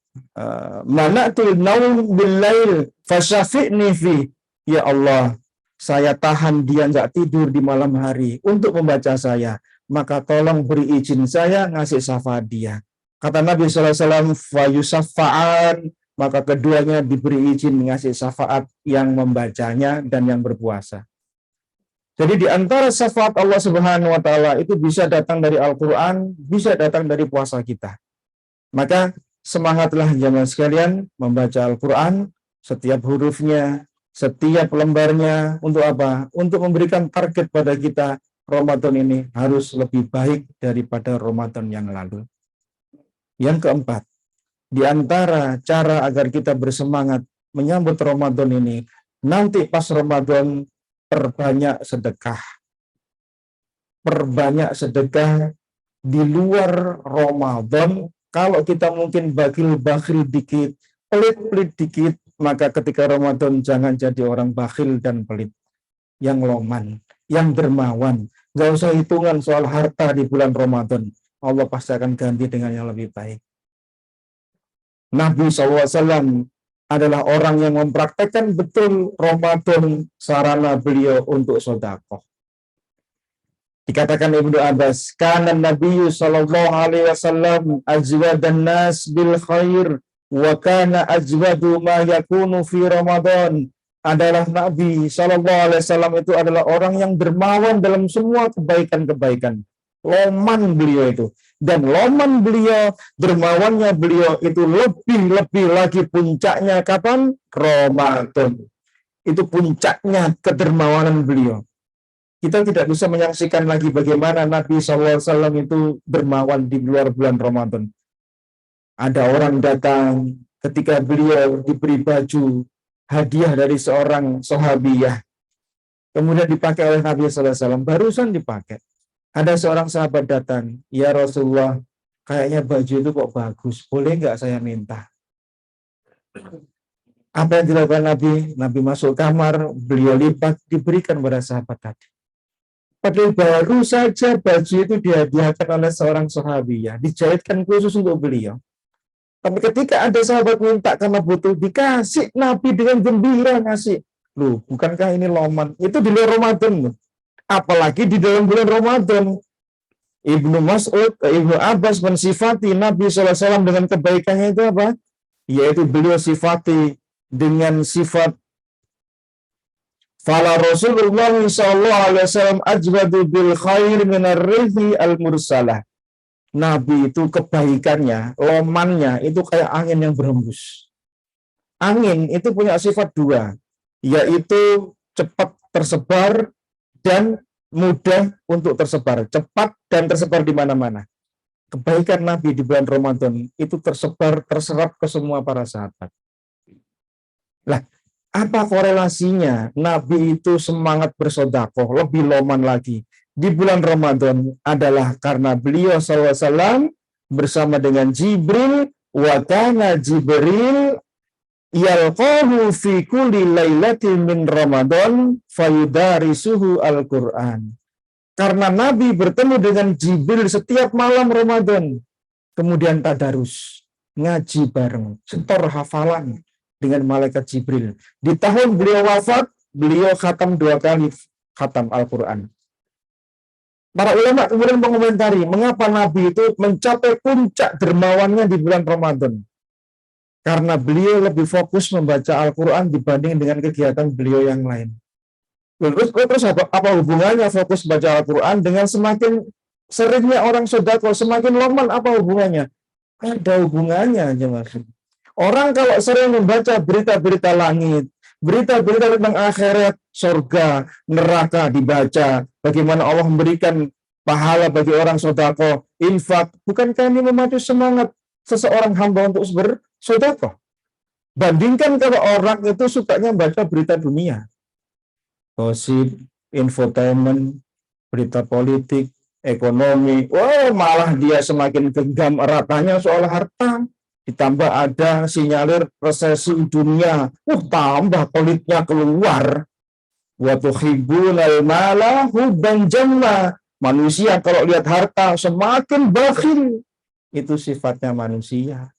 naum bil-lail fasyafi'ni fi. Ya Allah, saya tahan dia nggak tidur di malam hari untuk membaca saya. Maka tolong beri izin saya ngasih syafaat dia. Kata Nabi SAW, fayusaffa'an, maka keduanya diberi izin ngasih syafaat yang membacanya dan yang berpuasa. Jadi di antara syafaat Allah Subhanahu wa taala itu bisa datang dari Al-Qur'an, bisa datang dari puasa kita. Maka semangatlah jamaah sekalian membaca Al-Qur'an, setiap hurufnya, setiap lembarnya, untuk apa? Untuk memberikan target pada kita, Ramadan ini harus lebih baik daripada Ramadan yang lalu. Yang keempat, di antara cara agar kita bersemangat menyambut Ramadan ini, nanti pas Ramadan perbanyak sedekah. Perbanyak sedekah di luar Ramadan. Kalau kita mungkin bakhil dikit, pelit dikit, maka ketika Ramadan jangan jadi orang bakhil dan pelit. Yang loman, yang dermawan. Gak usah hitungan soal harta di bulan Ramadan. Allah pasti akan ganti dengan yang lebih baik. Nabi SAW adalah orang yang mempraktekkan betul Ramadan sarana beliau untuk sedekah. Dikatakan Ibnu Abbas, kana Nabi sallallahu alaihi wasallam ajwadan nas bil khair wa kana ajwadu ma yakunu fi Ramadan. Adalah Nabi sallallahu alaihi wasallam itu adalah orang yang dermawan dalam semua kebaikan-kebaikan. Loman beliau itu. Dan loman beliau, dermawannya beliau itu lebih lagi puncaknya kapan? Ramadan. Itu puncaknya kedermawanan beliau. Kita tidak bisa menyaksikan lagi bagaimana Nabi SAW itu dermawan di luar bulan Ramadan. Ada orang datang ketika beliau diberi baju hadiah dari seorang sahabiyah, kemudian dipakai oleh Nabi SAW, barusan dipakai. Ada seorang sahabat datang, ya Rasulullah, kayaknya baju itu kok bagus, boleh nggak saya minta? Apa yang dilakukan Nabi? Nabi masuk kamar, beliau lipat, diberikan pada sahabat tadi. Padahal baru saja baju itu dihadiahkan oleh seorang sahabiyah, dijahitkan khusus untuk beliau. Tapi ketika ada sahabat minta karena butuh, dikasih Nabi dengan gembira ngasih. Loh, bukankah ini loman? Itu di luar Ramadan. Apalagi di dalam bulan Ramadan. Ibnu Abbas mensifati Nabi SAW dengan kebaikannya itu apa? Yaitu beliau sifati dengan sifat fala Rasulullah SAW ajwadu bil khair minar rihi al mursalah. Nabi itu kebaikannya, lomannya itu kayak angin yang berhembus. Angin itu punya sifat dua, yaitu cepat tersebar dan mudah untuk tersebar. Cepat dan tersebar di mana-mana. Kebaikan Nabi di bulan Ramadan itu terserap ke semua para sahabat. Lah, apa korelasinya Nabi itu semangat bersedekah, lebih loman lagi di bulan Ramadan adalah karena beliau SAW bersama dengan Jibril, wa kana Jibril yalqahu fi kulli lailatin min Ramadan fayudarisuhu al-Qur'an. Karena Nabi bertemu dengan Jibril setiap malam Ramadan, kemudian tadarus, ngaji bareng, setor hafalan dengan malaikat Jibril. Di tahun beliau wafat, beliau khatam 2 kali khatam Al-Quran. Para ulama kemudian mengomentari mengapa Nabi itu mencapai puncak dermawannya di bulan Ramadan. Karena beliau lebih fokus membaca Al-Quran dibanding dengan kegiatan beliau yang lain. Terus apa hubungannya fokus baca Al-Quran dengan semakin seringnya orang sedekah, semakin lemah, apa hubungannya? Ada hubungannya, jemaah. Orang kalau sering membaca berita-berita langit, berita-berita tentang akhirat, surga, neraka dibaca, bagaimana Allah memberikan pahala bagi orang sedekah, infak, bukankah ini memacu semangat seseorang hamba untuk bersedekah? Bandingkan kalau orang itu sukanya baca berita dunia, gosip, infotainment, berita politik, ekonomi, malah dia semakin genggam eratnya soal harta. Ditambah ada sinyalir resesi dunia, tambah pelitnya keluar. Wa tuhibbunal mala hubban jamma. Manusia kalau lihat harta semakin bakhil. Itu sifatnya manusia.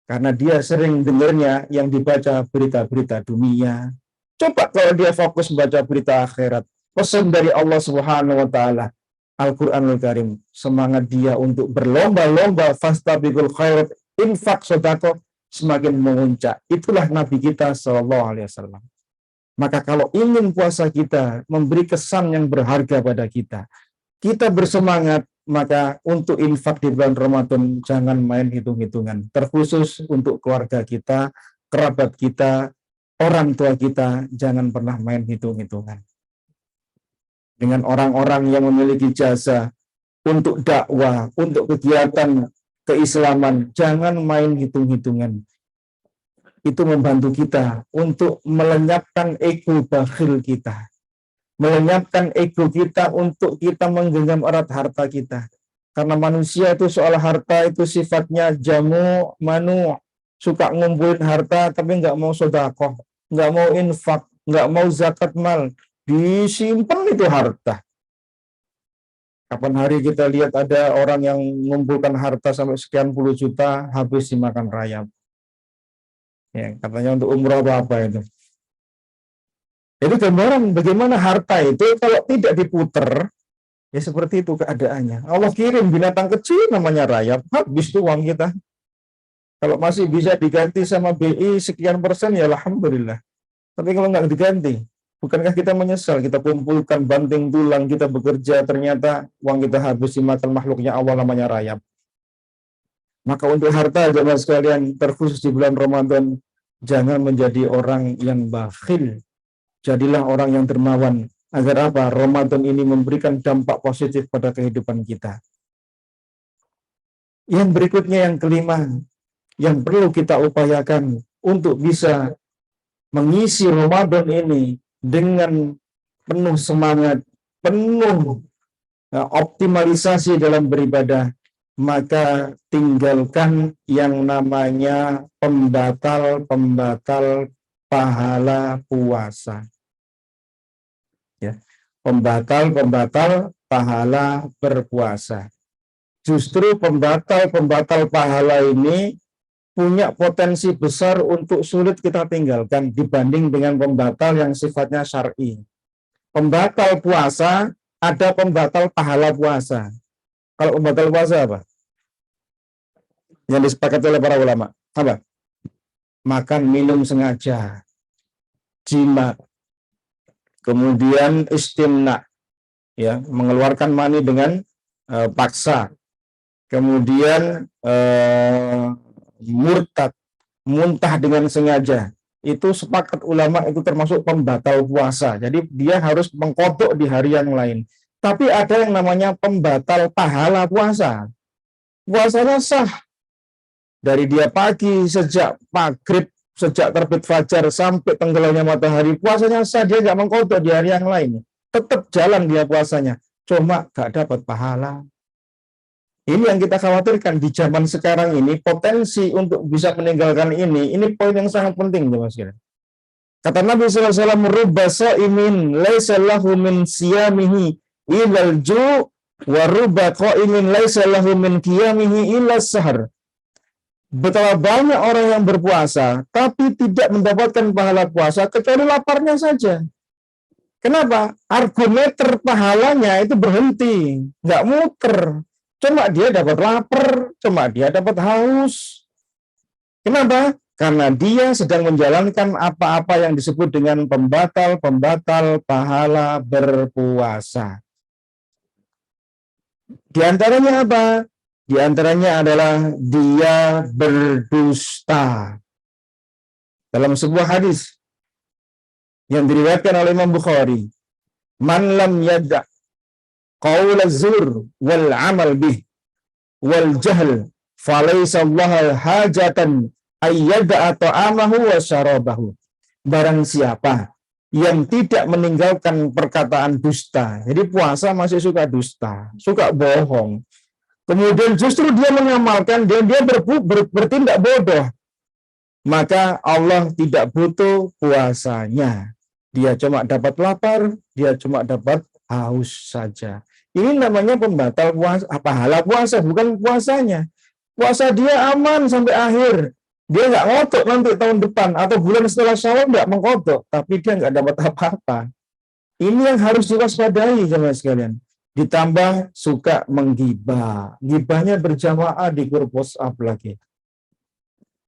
Karena dia sering dengarnya yang dibaca berita-berita dunia. Coba kalau dia fokus membaca berita akhirat, pesan dari Allah Subhanahu wa taala, Al-Qur'anul Karim, semangat dia untuk berlomba-lomba fastabiqul khairat, infak sedekah semakin memuncak. Itulah Nabi kita sallallahu alaihi wasallam. Maka kalau ingin puasa kita memberi kesan yang berharga pada kita, kita bersemangat, maka untuk infak di bulan Ramadan jangan main hitung-hitungan. Terkhusus untuk keluarga kita, kerabat kita, orang tua kita, jangan pernah main hitung-hitungan. Dengan orang-orang yang memiliki jasa untuk dakwah, untuk kegiatan keislaman, jangan main hitung-hitungan. Itu membantu kita untuk melenyapkan ego bakhil kita. Melenyapkan ego kita untuk kita menggenggam erat harta kita. Karena manusia itu soal harta itu sifatnya jamu manu, suka ngumpulin harta tapi nggak mau sedekah, nggak mau infak, nggak mau zakat mal, disimpan itu harta. Kapan hari kita lihat ada orang yang mengumpulkan harta sampai sekian puluh juta habis dimakan rayap. Ya, katanya untuk umroh apa itu. Itu gambaran bagaimana harta itu kalau tidak diputer, ya seperti itu keadaannya. Allah kirim binatang kecil namanya rayap, habis tuh uang kita. Kalau masih bisa diganti sama BI sekian persen, ya alhamdulillah. Tapi kalau nggak diganti, bukankah kita menyesal? Kita kumpulkan banting tulang, kita bekerja, ternyata uang kita habis dimakan makhluknya Allah namanya rayap. Maka untuk harta, jemaah sekalian, terkhusus di bulan Ramadan, jangan menjadi orang yang bakhil. Jadilah orang yang dermawan. Agar apa? Ramadan ini memberikan dampak positif pada kehidupan kita. Yang berikutnya, yang kelima, yang perlu kita upayakan untuk bisa mengisi Ramadan ini dengan penuh semangat, penuh optimalisasi dalam beribadah, maka tinggalkan yang namanya pembatal-pembatal pahala puasa. Ya, pembatal-pembatal pahala berpuasa. Justru pembatal-pembatal pahala ini punya potensi besar untuk sulit kita tinggalkan dibanding dengan pembatal yang sifatnya syar'i. Pembatal puasa, ada pembatal pahala puasa. Kalau pembatal puasa apa? Yang disepakati oleh para ulama. Apa? Makan, minum sengaja. Jima. Kemudian istimna, ya, mengeluarkan mani dengan paksa. Kemudian murtad, muntah dengan sengaja. Itu sepakat ulama itu termasuk pembatal puasa. Jadi dia harus mengkodok di hari yang lain. Tapi ada yang namanya pembatal pahala puasa. Puasanya sah. Dari dia pagi sejak maghrib, sejak terbit fajar sampai tenggelamnya matahari, puasanya sah, dia nggak mengkodok di hari yang lain. Tetap jalan dia puasanya. cuma gak dapat pahala. Ini yang kita khawatirkan di zaman sekarang ini, potensi untuk bisa meninggalkan ini poin yang sangat penting, Mas. Kata Nabi SAW, rubba sha'imin laisa lahu min siyamihi ilal ju' wa rubba qa'imin laisa lahu min qiyamihi illa sahar. Betapa banyak orang yang berpuasa tapi tidak mendapatkan pahala puasa kecuali laparnya saja. Kenapa? Argometer pahalanya itu berhenti, nggak muter. Cuma dia dapat lapar, cuma dia dapat haus. Kenapa? Karena dia sedang menjalankan apa-apa yang disebut dengan pembatal-pembatal pahala berpuasa. Di antaranya apa? Di antaranya adalah dia berdusta. Dalam sebuah hadis yang diriwayatkan oleh Imam Bukhari, man lam yada' qaul az-zur wal amal bih wal jahl falaysa Allah hajatan ayyada'a ta'amahu wa syarabahu. Barang siapa yang tidak meninggalkan perkataan dusta, jadi puasa masih suka dusta, suka bohong, kemudian justru dia mengamalkan dan dia bertindak bodoh, maka Allah tidak butuh puasanya. Dia cuma dapat lapar, dia cuma dapat haus saja. Ini namanya pembatal puasa, pahala puasa, bukan puasanya. Puasa dia aman sampai akhir. Dia nggak ngotok nanti tahun depan atau bulan setelah Syawal nggak mengkodok, tapi dia nggak dapat apa-apa. Ini yang harus diwaspadai, jemaah sekalian. Ditambah suka menggibah, gibahnya berjamaah di grup WhatsApp lagi.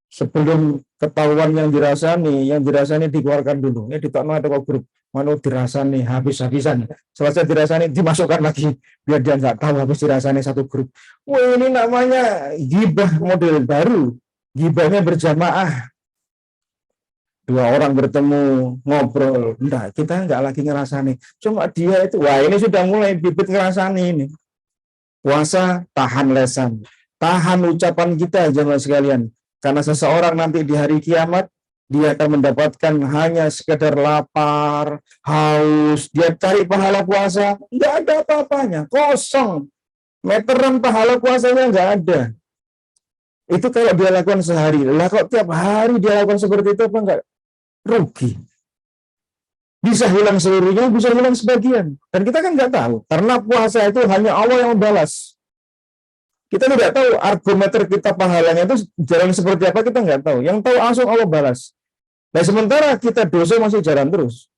Sebelum ketahuan yang dirasani dikeluarkan dulu. Ini ditokno ada grup, mana dirasani habis-habisan. Selesai dirasani dimasukkan lagi biar dia nggak tahu habis dirasani satu grup. Wah, ini namanya gibah model baru. Gibahnya berjamaah. 2 orang bertemu ngobrol. Enggak, kita nggak lagi ngerasani. Cuma dia itu, wah ini sudah mulai bibit ngerasani ini. Puasa tahan lesan, tahan ucapan kita, jemaah sekalian. Karena seseorang nanti di hari kiamat, dia akan mendapatkan hanya sekedar lapar, haus, dia cari pahala puasa, nggak ada apa-apanya, kosong. Meteran pahala puasanya nggak ada. Itu kalau dia lakukan sehari. Lah kok tiap hari dia lakukan seperti itu, apa enggak? Rugi. Bisa hilang seluruhnya, bisa hilang sebagian. Dan kita kan nggak tahu, karena puasa itu hanya Allah yang membalas. Kita tidak tahu argometer kita pahalanya itu jalan seperti apa, kita nggak tahu. Yang tahu langsung Allah balas. Nah sementara kita dosa masih jalan terus,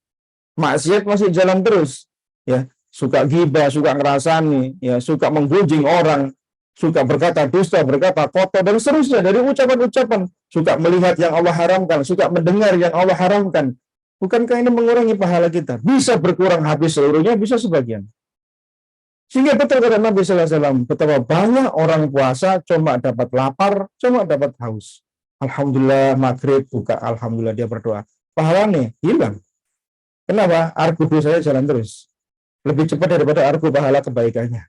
maksiat masih jalan terus, ya suka gibah, suka ngerasani, ya suka menggunjing orang, suka berkata dusta, berkata kotor dan seterusnya dari ucapan-ucapan, suka melihat yang Allah haramkan, suka mendengar yang Allah haramkan. Bukankah ini mengurangi pahala kita? Bisa berkurang habis seluruhnya, bisa sebagian. Sehingga betul kata Nabi SAW, betapa banyak orang puasa cuma dapat lapar, cuma dapat haus. Alhamdulillah maghrib buka, alhamdulillah dia berdoa. Pahalanya hilang. Kenapa? Argo dosanya jalan terus. Lebih cepat daripada argo pahala kebaikannya.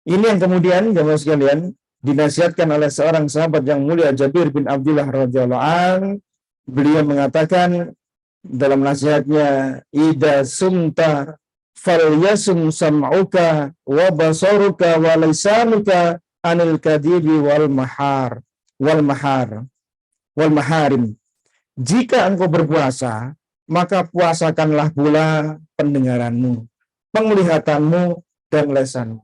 Ini yang kemudian, jemaah sekalian, dinasihatkan oleh seorang sahabat yang mulia, Jabir bin Abdullah radhiyallahu an. Beliau mengatakan dalam nasihatnya, "Idza sumta falyasum sam'uka wa basaruka wa lisanuka anil kadibi wal maharim." Jika engkau berpuasa, maka puasakanlah pula pendengaranmu, penglihatanmu, dan lesanmu.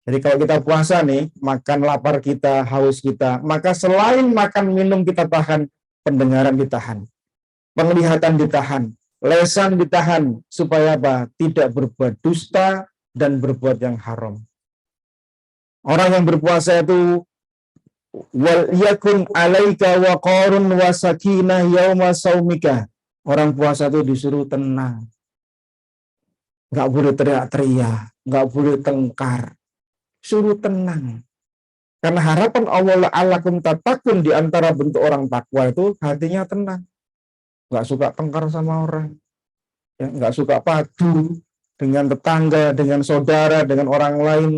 Jadi kalau kita puasa nih, makan lapar kita, haus kita, maka selain makan minum kita tahan, pendengaran ditahan, penglihatan ditahan, lesan ditahan, supaya apa? Tidak berbuat dusta dan berbuat yang haram. Orang yang berpuasa itu wal yakun alaika waqarun wa sakinah yauma saumika. Orang puasa itu disuruh tenang. Enggak boleh teriak-teriak, enggak boleh tengkar. Suruh tenang. Karena harapan Allah la'allakum tattaqun di antara bentuk orang takwa itu hatinya tenang. Nggak suka tengkar sama orang, ya, nggak suka padu dengan tetangga, dengan saudara, dengan orang lain.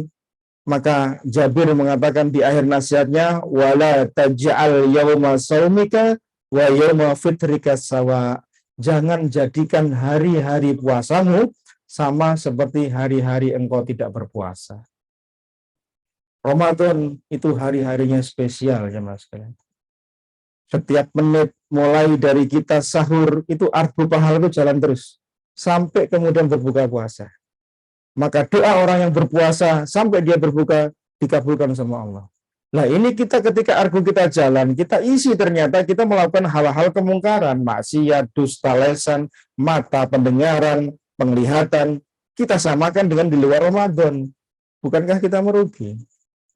Maka Jabir mengatakan di akhir nasihatnya, wala taj'al yauma saumika wa yauma fitrika sawa. Jangan jadikan hari-hari puasamu sama seperti hari-hari engkau tidak berpuasa. Ramadan itu hari-harinya spesial ya Mas. Setiap menit mulai dari kita sahur itu arbu pahala itu jalan terus sampai kemudian berbuka puasa. Maka doa orang yang berpuasa sampai dia berbuka dikabulkan sama Allah. Nah ini kita ketika argu kita jalan, kita isi ternyata kita melakukan hal-hal kemungkaran, maksiat, dusta lesan, mata pendengaran, penglihatan, kita samakan dengan di luar Ramadan. Bukankah kita merugi?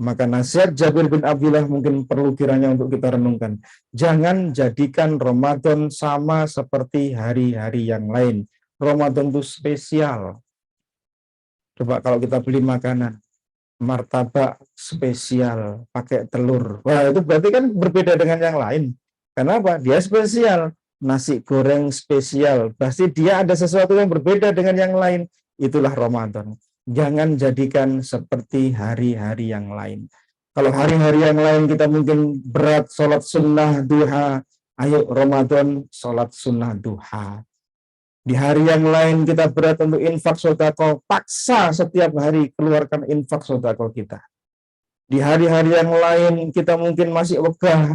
Maka nasihat Jabir bin Abdullah mungkin perlu kiranya untuk kita renungkan. Jangan jadikan Ramadan sama seperti hari-hari yang lain. Ramadan itu spesial. Coba kalau kita beli makanan, martabak spesial, pakai telur. Wah itu berarti kan berbeda dengan yang lain. Kenapa? Dia spesial. Nasi goreng spesial. Pasti dia ada sesuatu yang berbeda dengan yang lain. Itulah Ramadan. Jangan jadikan seperti hari-hari yang lain. Kalau hari-hari yang lain kita mungkin berat sholat sunnah duha. Ayo Ramadan sholat sunnah duha. Di hari yang lain kita berat untuk infak sedekah, paksa setiap hari keluarkan infak sedekah kita. Di hari-hari yang lain kita mungkin masih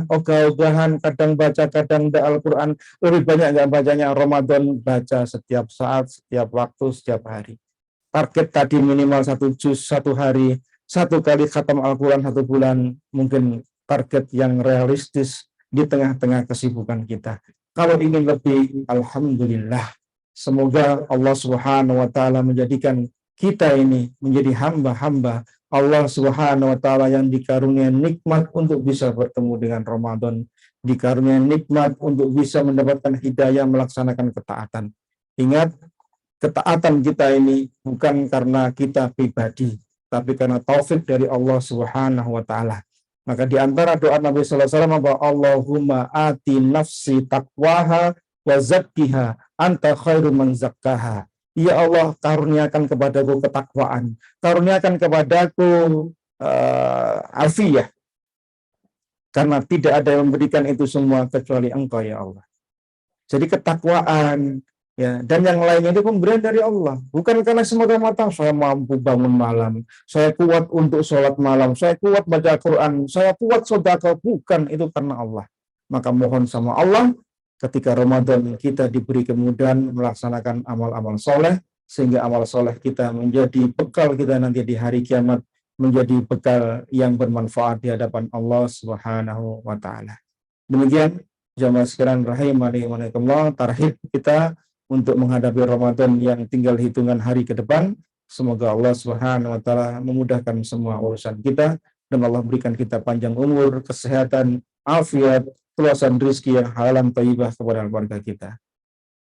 ogah-ogahan, kadang baca, kadang tidak Al-Quran. Lebih banyak nggak bacanya, Ramadan baca setiap saat, setiap waktu, setiap hari. Target tadi minimal 1 juz 1 hari, 1 kali khatam Al-Quran 1 bulan, mungkin target yang realistis di tengah-tengah kesibukan kita. Kalau ingin lebih, alhamdulillah. Semoga Allah Subhanahu wa taala menjadikan kita ini menjadi hamba-hamba Allah Subhanahu wa taala yang dikarunia nikmat untuk bisa bertemu dengan Ramadan, dikarunia nikmat untuk bisa mendapatkan hidayah melaksanakan ketaatan. Ingat, ketaatan kita ini bukan karena kita pribadi, tapi karena taufik dari Allah Subhanahu wa taala. Maka di antara doa Nabi sallallahu alaihi wasallam bahwa Allahumma ati nafsi taqwaha wa zakkiha anta khairu man zakkaha. Ya Allah, karuniakan kepadaku ketakwaan, karuniakan kepadaku afiyah, karena tidak ada yang memberikan itu semua kecuali Engkau ya Allah. Jadi ketakwaan ya dan yang lainnya itu pemberian dari Allah, bukan karena semata-mata saya mampu bangun malam, saya kuat untuk sholat malam, saya kuat baca Quran, saya kuat sedekah, bukan, itu karena Allah. Maka mohon sama Allah ketika Ramadan kita diberi kemudahan melaksanakan amal-amal soleh, sehingga amal soleh kita menjadi bekal kita nanti di hari kiamat, menjadi bekal yang bermanfaat di hadapan Allah Subhanahu wa taala. Demikian jamaah sekalian rahimakumullah, tarhib kita untuk menghadapi Ramadan yang tinggal hitungan hari ke depan. Semoga Allah Subhanahu wa taala memudahkan semua urusan kita dan Allah berikan kita panjang umur, kesehatan, afiat, keluasan rezeki yang halalan thayyibah kepada keluarga kita.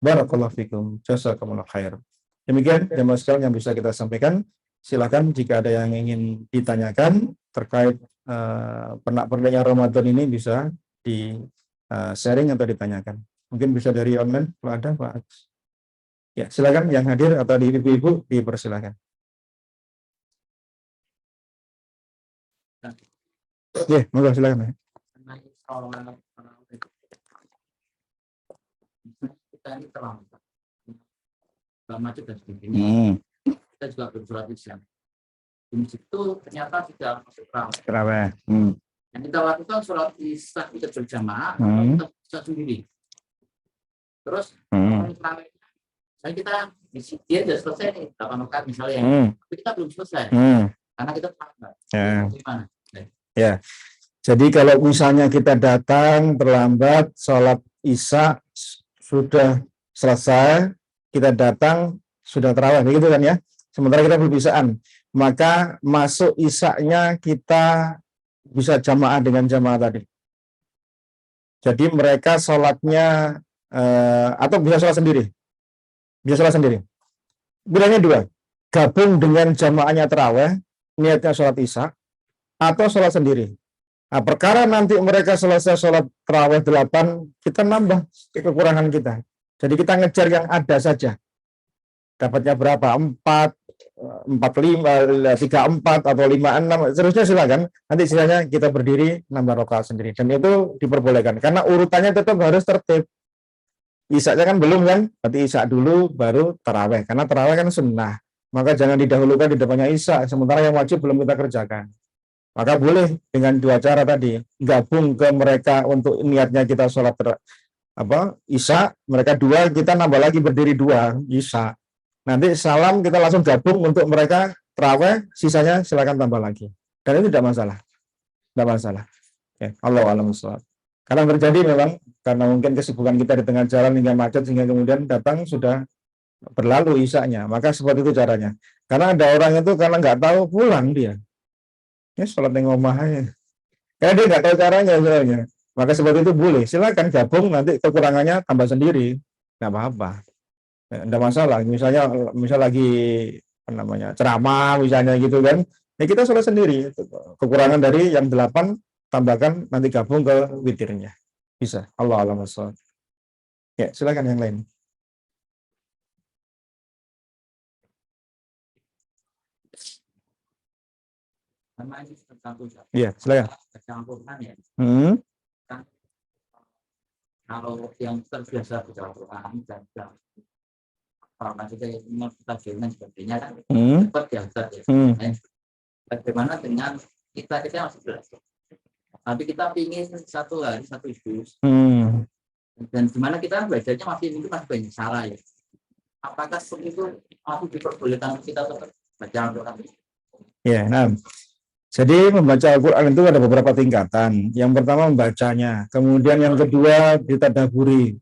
Barakallahu fikum, jazakumullah khair. Demikian jamaah sekalian yang bisa kita sampaikan. Silakan jika ada yang ingin ditanyakan terkait pernak-perniknya Ramadan ini bisa di sharing atau ditanyakan. Mungkin bisa dari online kalau ada Pak. Ya, silakan yang hadir atau di ibu-ibu dipersilakan. Ya, monggo silakan. Kita ini terlambat. Lama juga sedikit. Kita juga bersurat isya. Di masjid itu ternyata tidak masuk terawih. Yang kita lakukan sholat isya kita berjamaah, kita bisa sendiri. Terus saya kita dia sudah selesai nih 8 rakaat misalnya, tapi kita belum selesai karena kita terlambat. Gimana? Ya. Jadi kalau misalnya kita datang terlambat, sholat isya sudah selesai, kita datang sudah tarawih, begitu kan ya? Sementara kita berpisaan, maka masuk isya-nya kita bisa jamaah dengan jamaah tadi. Jadi mereka sholatnya atau bisa sholat sendiri, bisa sholat sendiri. Bilangnya 2, gabung dengan jamaahnya tarawih, niatnya sholat isya, atau sholat sendiri. Nah, perkara nanti mereka selesai sholat tarawih 8, kita nambah kekurangan kita. Jadi kita ngejar yang ada saja. Dapatnya berapa? 4, 45, 34 atau 56, seterusnya silakan. Nanti sisanya kita berdiri nambah rakaat sendiri. Dan itu diperbolehkan karena urutannya tetap harus tertib. Isya kan belum kan? Berarti isya dulu baru taraweh. Karena taraweh kan sunnah. Maka jangan didahulukan di depannya isya. Sementara yang wajib belum kita kerjakan. Maka boleh dengan dua cara tadi. Gabung ke mereka untuk niatnya kita sholat isya. Mereka dua, kita nambah lagi berdiri dua isya. Nanti salam kita langsung gabung untuk mereka taraweh. Sisanya silakan tambah lagi. Dan itu tidak masalah. Tidak masalah. Ya, Allah a'lam bishawab. Karena terjadi memang karena mungkin kesibukan kita di tengah jalan hingga macet sehingga kemudian datang sudah berlalu isanya. Maka seperti itu caranya. Karena ada orang itu karena nggak tahu pulang dia. Ya sholat di rumah aja. Karena dia nggak tahu caranya soalnya. Maka seperti itu boleh. Silakan gabung nanti kekurangannya tambah sendiri. Nggak apa-apa. Nggak masalah. Misal lagi ceramah misalnya gitu kan. Ya kita sholat sendiri. Kekurangan dari yang 8 tambahkan nanti gabung ke witirnya. Bisa. Allah a'lam bishawab. Ya, silakan yang lain. Iya, silakan. Ya. Hmm. Kalau yang terbiasa baca Al-Quran dan kita dan sebagainya kan cepat ya Ustaz ya. Bagaimana dengan kita masih belajar, tapi kita ingin satu hari satu juz, dan dimana kita belajarnya masih banyak salah ya. Apakah seperti itu masih diperbolehkan kita tetap baca Al-Quran? Ya, nah. Jadi membaca Al-Quran itu ada beberapa tingkatan. Yang pertama membacanya, kemudian yang kedua ditadaburi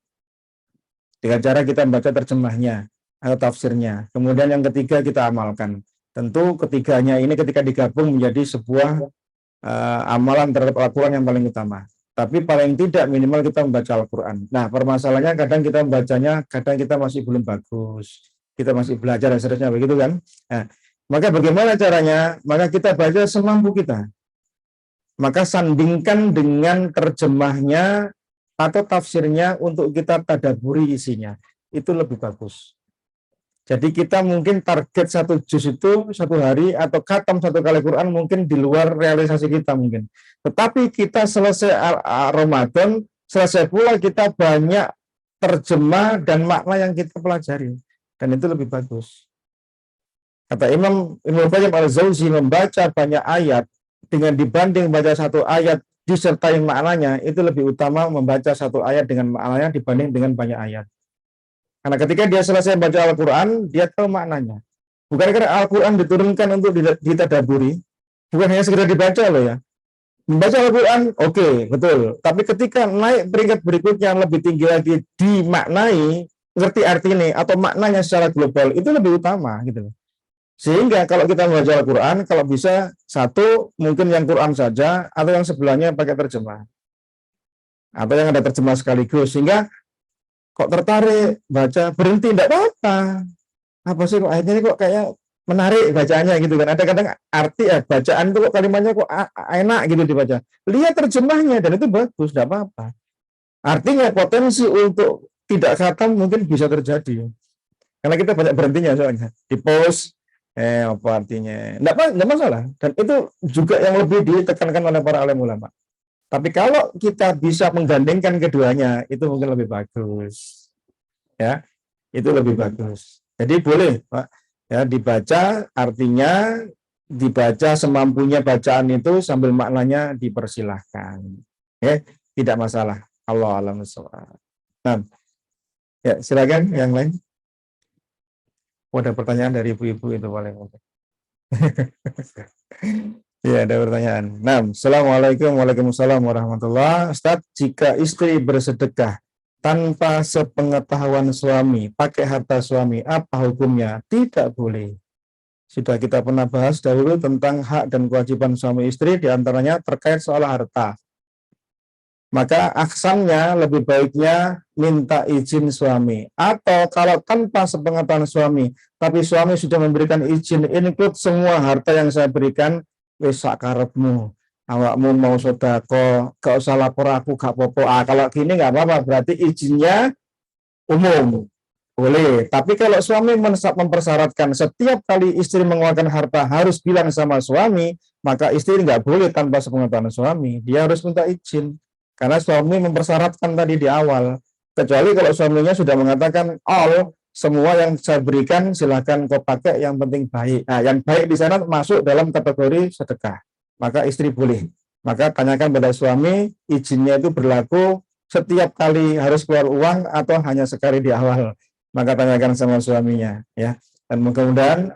dengan cara kita membaca terjemahnya atau tafsirnya. Kemudian yang ketiga kita amalkan. Tentu ketiganya ini ketika digabung menjadi sebuah amalan terhadap Al-Quran yang paling utama. Tapi paling tidak minimal kita membaca Al-Quran. Nah, permasalahannya kadang kita membacanya, kadang kita masih belum bagus. Kita masih belajar dan seterusnya, begitu kan? Nah, maka bagaimana caranya? Maka kita baca semampu kita. Maka sandingkan dengan terjemahnya atau tafsirnya untuk kita tadaburi isinya. Itu lebih bagus. Jadi kita mungkin target satu juz itu satu hari atau khatam satu kali Quran mungkin di luar realisasi kita mungkin. Tetapi kita selesai Ramadan, selesai pula kita banyak terjemah dan makna yang kita pelajari. Dan itu lebih bagus. Kata Imam Ibnu Qayyim al-Jauzi, membaca banyak ayat dengan dibanding baca satu ayat disertai maknanya, itu lebih utama membaca satu ayat dengan maknanya dibanding dengan banyak ayat. Karena ketika dia selesai baca Al-Quran, dia tahu maknanya. Bukan karena Al-Quran diturunkan untuk ditadaburi, bukan hanya sekedar dibaca loh ya. Membaca Al-Quran, oke, betul. Tapi ketika naik peringkat berikutnya lebih tinggi lagi dimaknai, ngerti arti ini atau maknanya secara global, itu lebih utama gitu loh. Sehingga kalau kita membaca Al-Quran, kalau bisa satu mungkin yang Quran saja atau yang sebelahnya pakai terjemah. Atau yang ada terjemah sekaligus. Sehingga kok tertarik baca, berhenti, enggak apa-apa. Apa sih kok ayatnya ini kok kayak menarik bacaannya gitu kan. Ada kadang arti bacaan itu kok kalimatnya kok enak gitu dibaca. Lihat terjemahnya dan itu bagus, enggak apa-apa. Artinya potensi untuk tidak khatam mungkin bisa terjadi. Karena kita banyak berhentinya soalnya. Di post apa artinya? Enggak masalah. Dan itu juga yang lebih ditekankan oleh para alim ulama. Tapi kalau kita bisa menggandengkan keduanya, itu mungkin lebih bagus. Ya, itu lebih bagus. Jadi boleh, Pak, ya dibaca artinya, dibaca semampunya bacaan itu sambil maknanya dipersilahkan. Ya, tidak masalah. Allah a'lam bishawab. Nah, ya silakan yang lain. Ada pertanyaan dari ibu-ibu itu paling mungkin. Ya, ada pertanyaan. Nah, Assalamualaikum Waalaikumsalam warahmatullahi. Ustaz, jika istri bersedekah tanpa sepengetahuan suami, pakai harta suami, apa hukumnya? Tidak boleh. Sudah kita pernah bahas dahulu tentang hak dan kewajiban suami istri, diantaranya terkait soal harta. Maka aksannya lebih baiknya minta izin suami. Atau kalau tanpa sepengetahuan suami, tapi suami sudah memberikan izin, include semua harta yang saya berikan, wis sak karepmu. Awakmu mau sedekah, gak usah lapor aku, gak apa-apa. Kalau gini gak apa-apa, berarti izinnya umum. Boleh. Tapi kalau suami mempersyaratkan setiap kali istri mengeluarkan harta harus bilang sama suami, maka istri nggak boleh tanpa sepengetahuan suami. Dia harus minta izin. Karena suami mempersyaratkan tadi di awal, Kecuali kalau suaminya sudah mengatakan all, semua yang saya berikan silakan kau pakai, yang penting baik. Nah, yang baik di sana masuk dalam kategori sedekah. Maka istri boleh. Maka tanyakan pada suami, izinnya itu berlaku setiap kali harus keluar uang atau hanya sekali di awal. Maka tanyakan sama suaminya, ya. Dan mudah-mudahan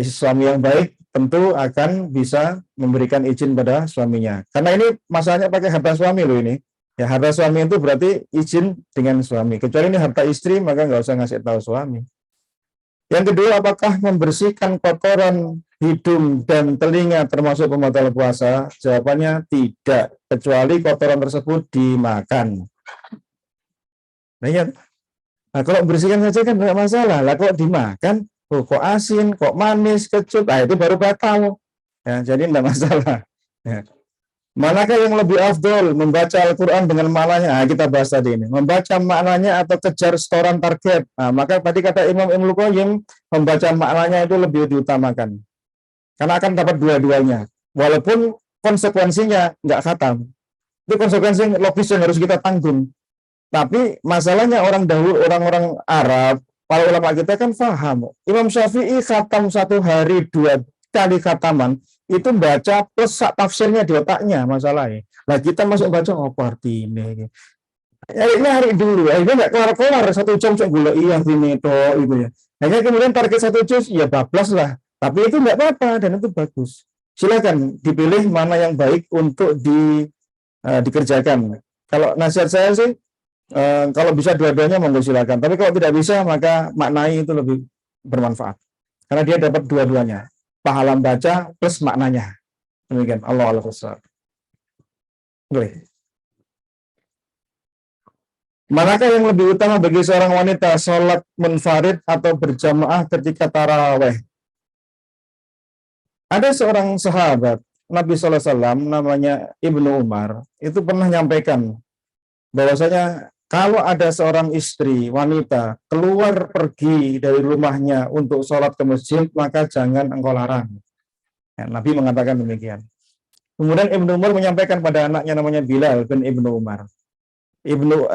suami yang baik tentu akan bisa memberikan izin pada suaminya. Karena ini masalahnya pakai harta suami loh ini. Ya, harta suami itu berarti izin dengan suami. Kecuali ini harta istri, maka nggak usah ngasih tahu suami. Yang kedua, apakah membersihkan kotoran hidung dan telinga termasuk pembatal puasa? Jawabannya tidak, kecuali kotoran tersebut dimakan. Nah, kalau bersihkan saja kan nggak masalah. Lah kok dimakan, kok asin, kok manis, kecut, itu baru batal. Ya, jadi nggak masalah. Ya. Manakah yang lebih afdol, membaca Al-Quran dengan maknanya? Nah, kita bahas tadi ini. Membaca maknanya atau kejar setoran target. Nah, maka tadi kata Imam Ibnul Qayyim, membaca maknanya itu lebih diutamakan. Karena akan dapat dua-duanya. Walaupun konsekuensinya nggak khatam. Itu konsekuensi logis yang harus kita tanggung. Tapi masalahnya orang dahulu, orang-orang Arab, para ulama kita kan paham. Imam Syafi'i khatam 1 hari 2 kali khataman, itu baca plus tafsirnya di otaknya masalahnya. Nah kita masuk baca arti ini. Akhirnya hari dulu, akhirnya nggak kelar-kelar 1 jam cok gula iya ini toh itu ya. Akhirnya kemudian target 1 juz ya bablas lah. Tapi itu nggak apa-apa dan itu bagus. Silakan dipilih mana yang baik untuk dikerjakan. Kalau nasihat saya sih kalau bisa dua-duanya monggo silakan. Tapi kalau tidak bisa maka maknai itu lebih bermanfaat. Karena dia dapat dua-duanya. Pahala baca plus maknanya. Demikian. Allah Akbar. Boleh. Manakah yang lebih utama bagi seorang wanita, sholat munfarid atau berjamaah ketika taraweh? Ada seorang sahabat Nabi SAW namanya Ibnu Umar, itu pernah menyampaikan bahwasanya kalau ada seorang istri wanita keluar pergi dari rumahnya untuk sholat ke masjid, maka jangan engkau larang. Ya, Nabi mengatakan demikian. Kemudian Ibnu Umar menyampaikan pada anaknya namanya Bilal bin Ibnu Umar.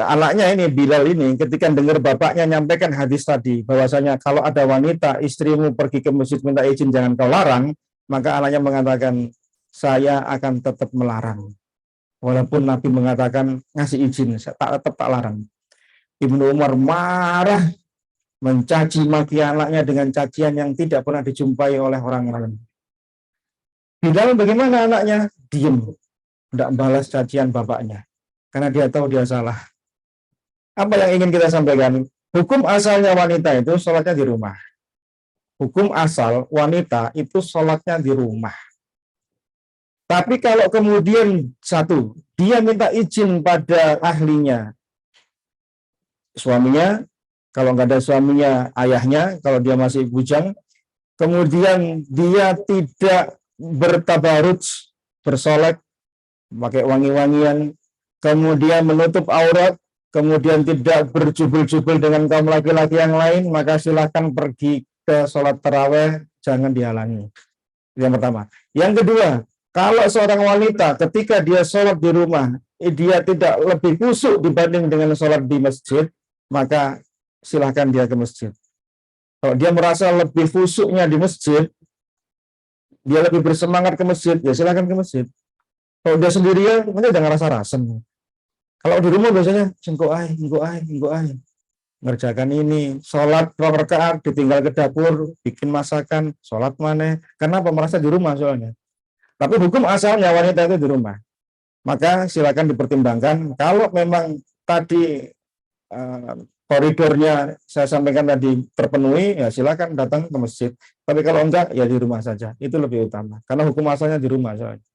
Anaknya ini Bilal ini ketika dengar bapaknya menyampaikan hadis tadi bahwasanya kalau ada wanita istrimu pergi ke masjid minta izin jangan kau larang, maka anaknya mengatakan saya akan tetap melarang. Walaupun Nabi mengatakan ngasih izin, saya tetap tak larang. Ibnu Umar marah, mencaci maki anaknya dengan cacian yang tidak pernah dijumpai oleh orang lain. Bilal bagaimana anaknya? Diam, tidak balas cacian bapaknya, karena dia tahu dia salah. Apa yang ingin kita sampaikan? Hukum asalnya wanita itu sholatnya di rumah. Hukum asal wanita itu sholatnya di rumah. Tapi kalau kemudian dia minta izin pada ahlinya, suaminya, kalau nggak ada suaminya, ayahnya, kalau dia masih bujang, kemudian dia tidak bertabaruj, bersolek, pakai wangi-wangian, kemudian menutup aurat, kemudian tidak berjubel-jubel dengan kaum laki-laki yang lain, maka silakan pergi ke sholat taraweh, jangan dihalangi. Yang pertama. Yang kedua, kalau seorang wanita ketika dia sholat di rumah, dia tidak lebih khusyuk dibanding dengan sholat di masjid, maka silahkan dia ke masjid. Kalau dia merasa lebih khusyuknya di masjid, dia lebih bersemangat ke masjid, ya silahkan ke masjid. Kalau dia sendirian, mungkin udah ngerasa rasem. Kalau di rumah biasanya, engko ai. Ngerjakan ini, sholat 2 rakaat, ditinggal ke dapur, bikin masakan, sholat mana? Karena merasa di rumah soalnya. Tapi hukum asalnya wanita itu di rumah. Maka silakan dipertimbangkan. Kalau memang tadi koridornya saya sampaikan tadi terpenuhi, ya silakan datang ke masjid. Tapi kalau enggak, ya di rumah saja. Itu lebih utama. Karena hukum asalnya di rumah soalnya.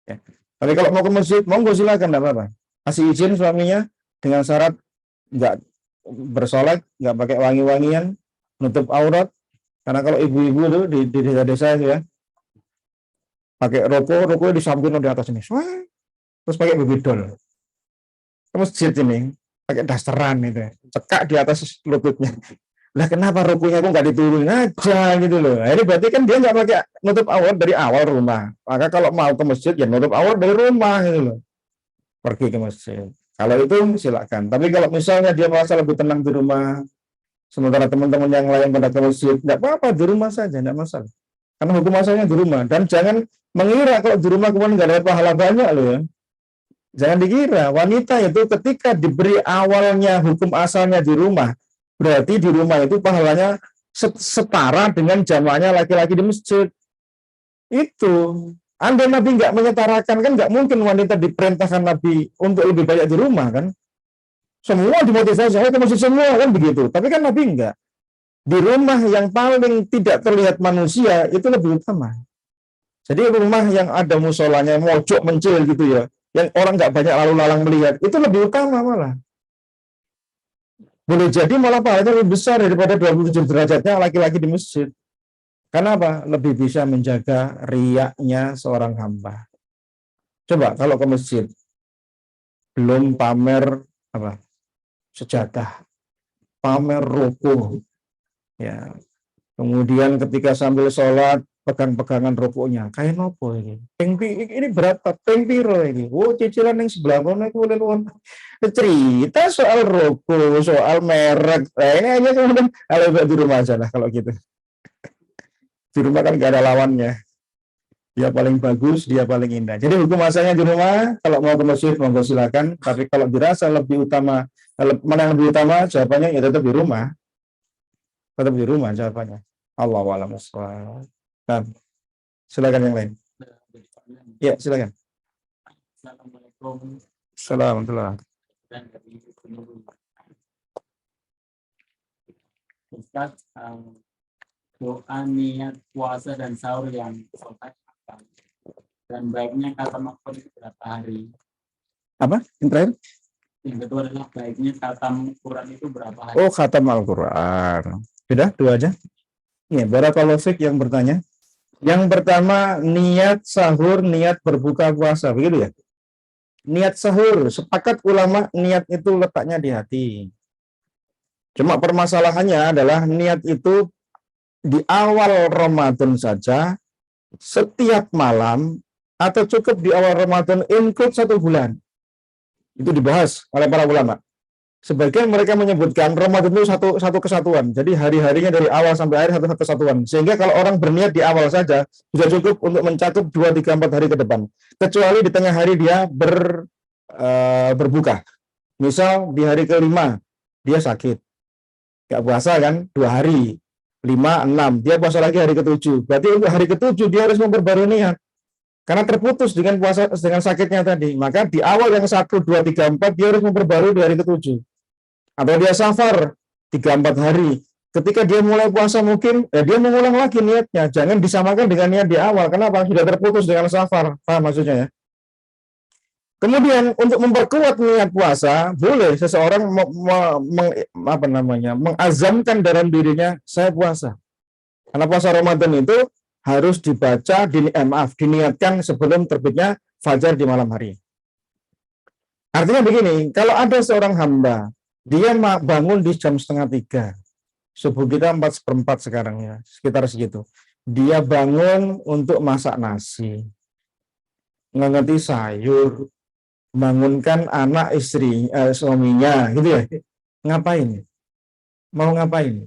Ya. Tapi kalau mau ke masjid, monggo silakan, enggak apa-apa. Kasih izin suaminya dengan syarat enggak bersolek, enggak pakai wangi-wangian, nutup aurat. Karena kalau ibu-ibu itu di desa-desa itu ya, pakai rokok di samping di atas ini, terus pakai baby doll ke masjid ini, pakai dasteran itu, cekak di atas lututnya. Lah kenapa rokoknya kok nggak diturunin aja gitu loh? Nah, ini berarti kan dia nggak pakai nutup aurat dari awal rumah. Maka kalau mau ke masjid ya nutup aurat dari rumah gitu loh. Pergi ke masjid. Kalau itu silakan. Tapi kalau misalnya dia merasa lebih tenang di rumah, sementara teman-teman yang lain pada ke masjid, nggak apa-apa, di rumah saja, nggak masalah. Karena hukum asalnya di rumah. Dan jangan mengira kalau di rumah kemudian nggak ada pahala banyak loh ya. Jangan dikira, wanita itu ketika diberi awalnya hukum asalnya di rumah, berarti di rumah itu pahalanya setara dengan jamaahnya laki-laki di masjid. Itu. Andai Nabi nggak menyetarakan, kan nggak mungkin wanita diperintahkan Nabi untuk lebih banyak di rumah kan. Semua dimotivasi, saya ke masjid semua kan begitu. Tapi kan Nabi enggak. Di rumah yang paling tidak terlihat manusia itu lebih utama. Jadi rumah yang ada musolanya, mojok mencil gitu ya, yang orang nggak banyak lalu lalang melihat, itu lebih utama malah. Boleh jadi malah pahalanya lebih besar daripada 27 derajatnya laki-laki di masjid. Karena apa? Lebih bisa menjaga riyaknya seorang hamba. Coba kalau ke masjid, belum pamer apa? Sejadah, pamer rukuk, ya. Kemudian ketika sambil sholat pegang-pegangan rukuknya, kayak nopo ini? Ini berapa? Peng piro ini? Oh, cicilan yang sebelah mana aku boleh cerita soal rokok, soal merek. Nah, ini aja kemudian kalau di rumah aja lah kalau gitu. Di rumah kan gak ada lawannya. Dia paling bagus, dia paling indah. Jadi hukum asalnya di rumah, kalau mau ke masjid monggo silakan. Tapi kalau dirasa lebih utama, mana yang lebih utama, jawabannya ya tetap di rumah. Tetap di rumah jawabannya. Allahu a'lam bishawab. Nah, silakan yang lain. Ya, silakan. Assalamualaikum. Assalamualaikum. Ustaz, doa niat puasa dan sahur yang sopan dan baiknya kata makhluk itu berapa hari? Apa? Yang terakhir? Yang kedua adalah baiknya khatam Quran itu berapa hari? Oh, khatam Al-Quran. Sudah, dua aja. Ini barakallahu fiik yang bertanya. Yang pertama, niat sahur, niat berbuka puasa, begitu ya? Niat sahur, sepakat ulama niat itu letaknya di hati. Cuma permasalahannya adalah niat itu di awal Ramadan saja, setiap malam, atau cukup di awal Ramadan include 1 bulan. Itu dibahas oleh para ulama. Sebagian mereka menyebutkan Ramadan itu satu kesatuan. Jadi hari-harinya dari awal sampai akhir satu kesatuan. Sehingga kalau orang berniat di awal saja, sudah cukup untuk mencakup 2, 3, 4 hari ke depan. Kecuali di tengah hari dia berbuka. Misal di hari ke-5, dia sakit. Gak puasa kan, 2 hari. 5, 6, dia puasa lagi hari ke-7. Berarti untuk hari ke-7 dia harus memperbarui niat. Karena terputus dengan puasa dengan sakitnya tadi. Maka di awal yang 1, 2, 3, 4 dia harus memperbarui di hari ke-7. Atau dia safar 3-4 hari. Ketika dia mulai puasa mungkin dia mengulang lagi niatnya. Jangan disamakan dengan niat di awal. Kenapa? Sudah terputus dengan safar. Paham maksudnya ya? Kemudian untuk memperkuat niat puasa, boleh seseorang mengazamkan dalam dirinya saya puasa. Karena puasa Ramadan itu harus dibaca, diniatkan sebelum terbitnya fajar di malam hari. Artinya begini, kalau ada seorang hamba, dia bangun di jam 2:30, subuh kita 4:04 sekarang ya, sekitar segitu. Dia bangun untuk masak nasi, ngangeti sayur, bangunkan anak istri, suaminya, gitu ya. Ngapain? Mau ngapain?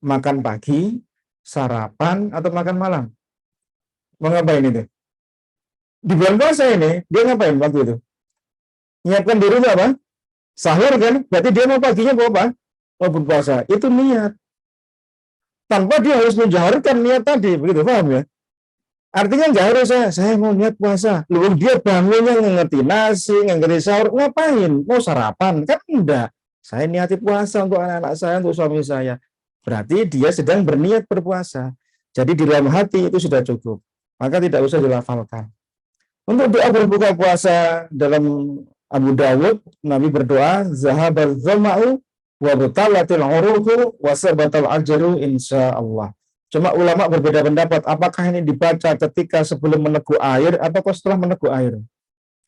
Makan pagi, sarapan, atau makan malam? Mau ngapain itu? Di bulan puasa ini, dia ngapain waktu itu? Nyiapkan diri apa? Sahur kan? Berarti dia mau paginya mau apa? Mau berpuasa. Itu niat. Tanpa dia harus menjaharkan niat tadi, begitu, paham ya? Artinya nggak harus saya mau niat puasa. Lalu dia bangunnya ngerti nasi, ngerti sahur, ngapain? Mau sarapan? Kan enggak. Saya niati puasa untuk anak-anak saya, untuk suami saya. Berarti dia sedang berniat berpuasa. Jadi di dalam hati itu sudah cukup. Maka tidak usah dilafalkan. Untuk doa berbuka puasa dalam Abu Dawud, Nabi berdoa, zahabal dhama'u wa batalatil uruhu wa sabatal ajru insyaallah. Cuma ulama berbeda pendapat, apakah ini dibaca ketika sebelum meneguk air atau setelah meneguk air.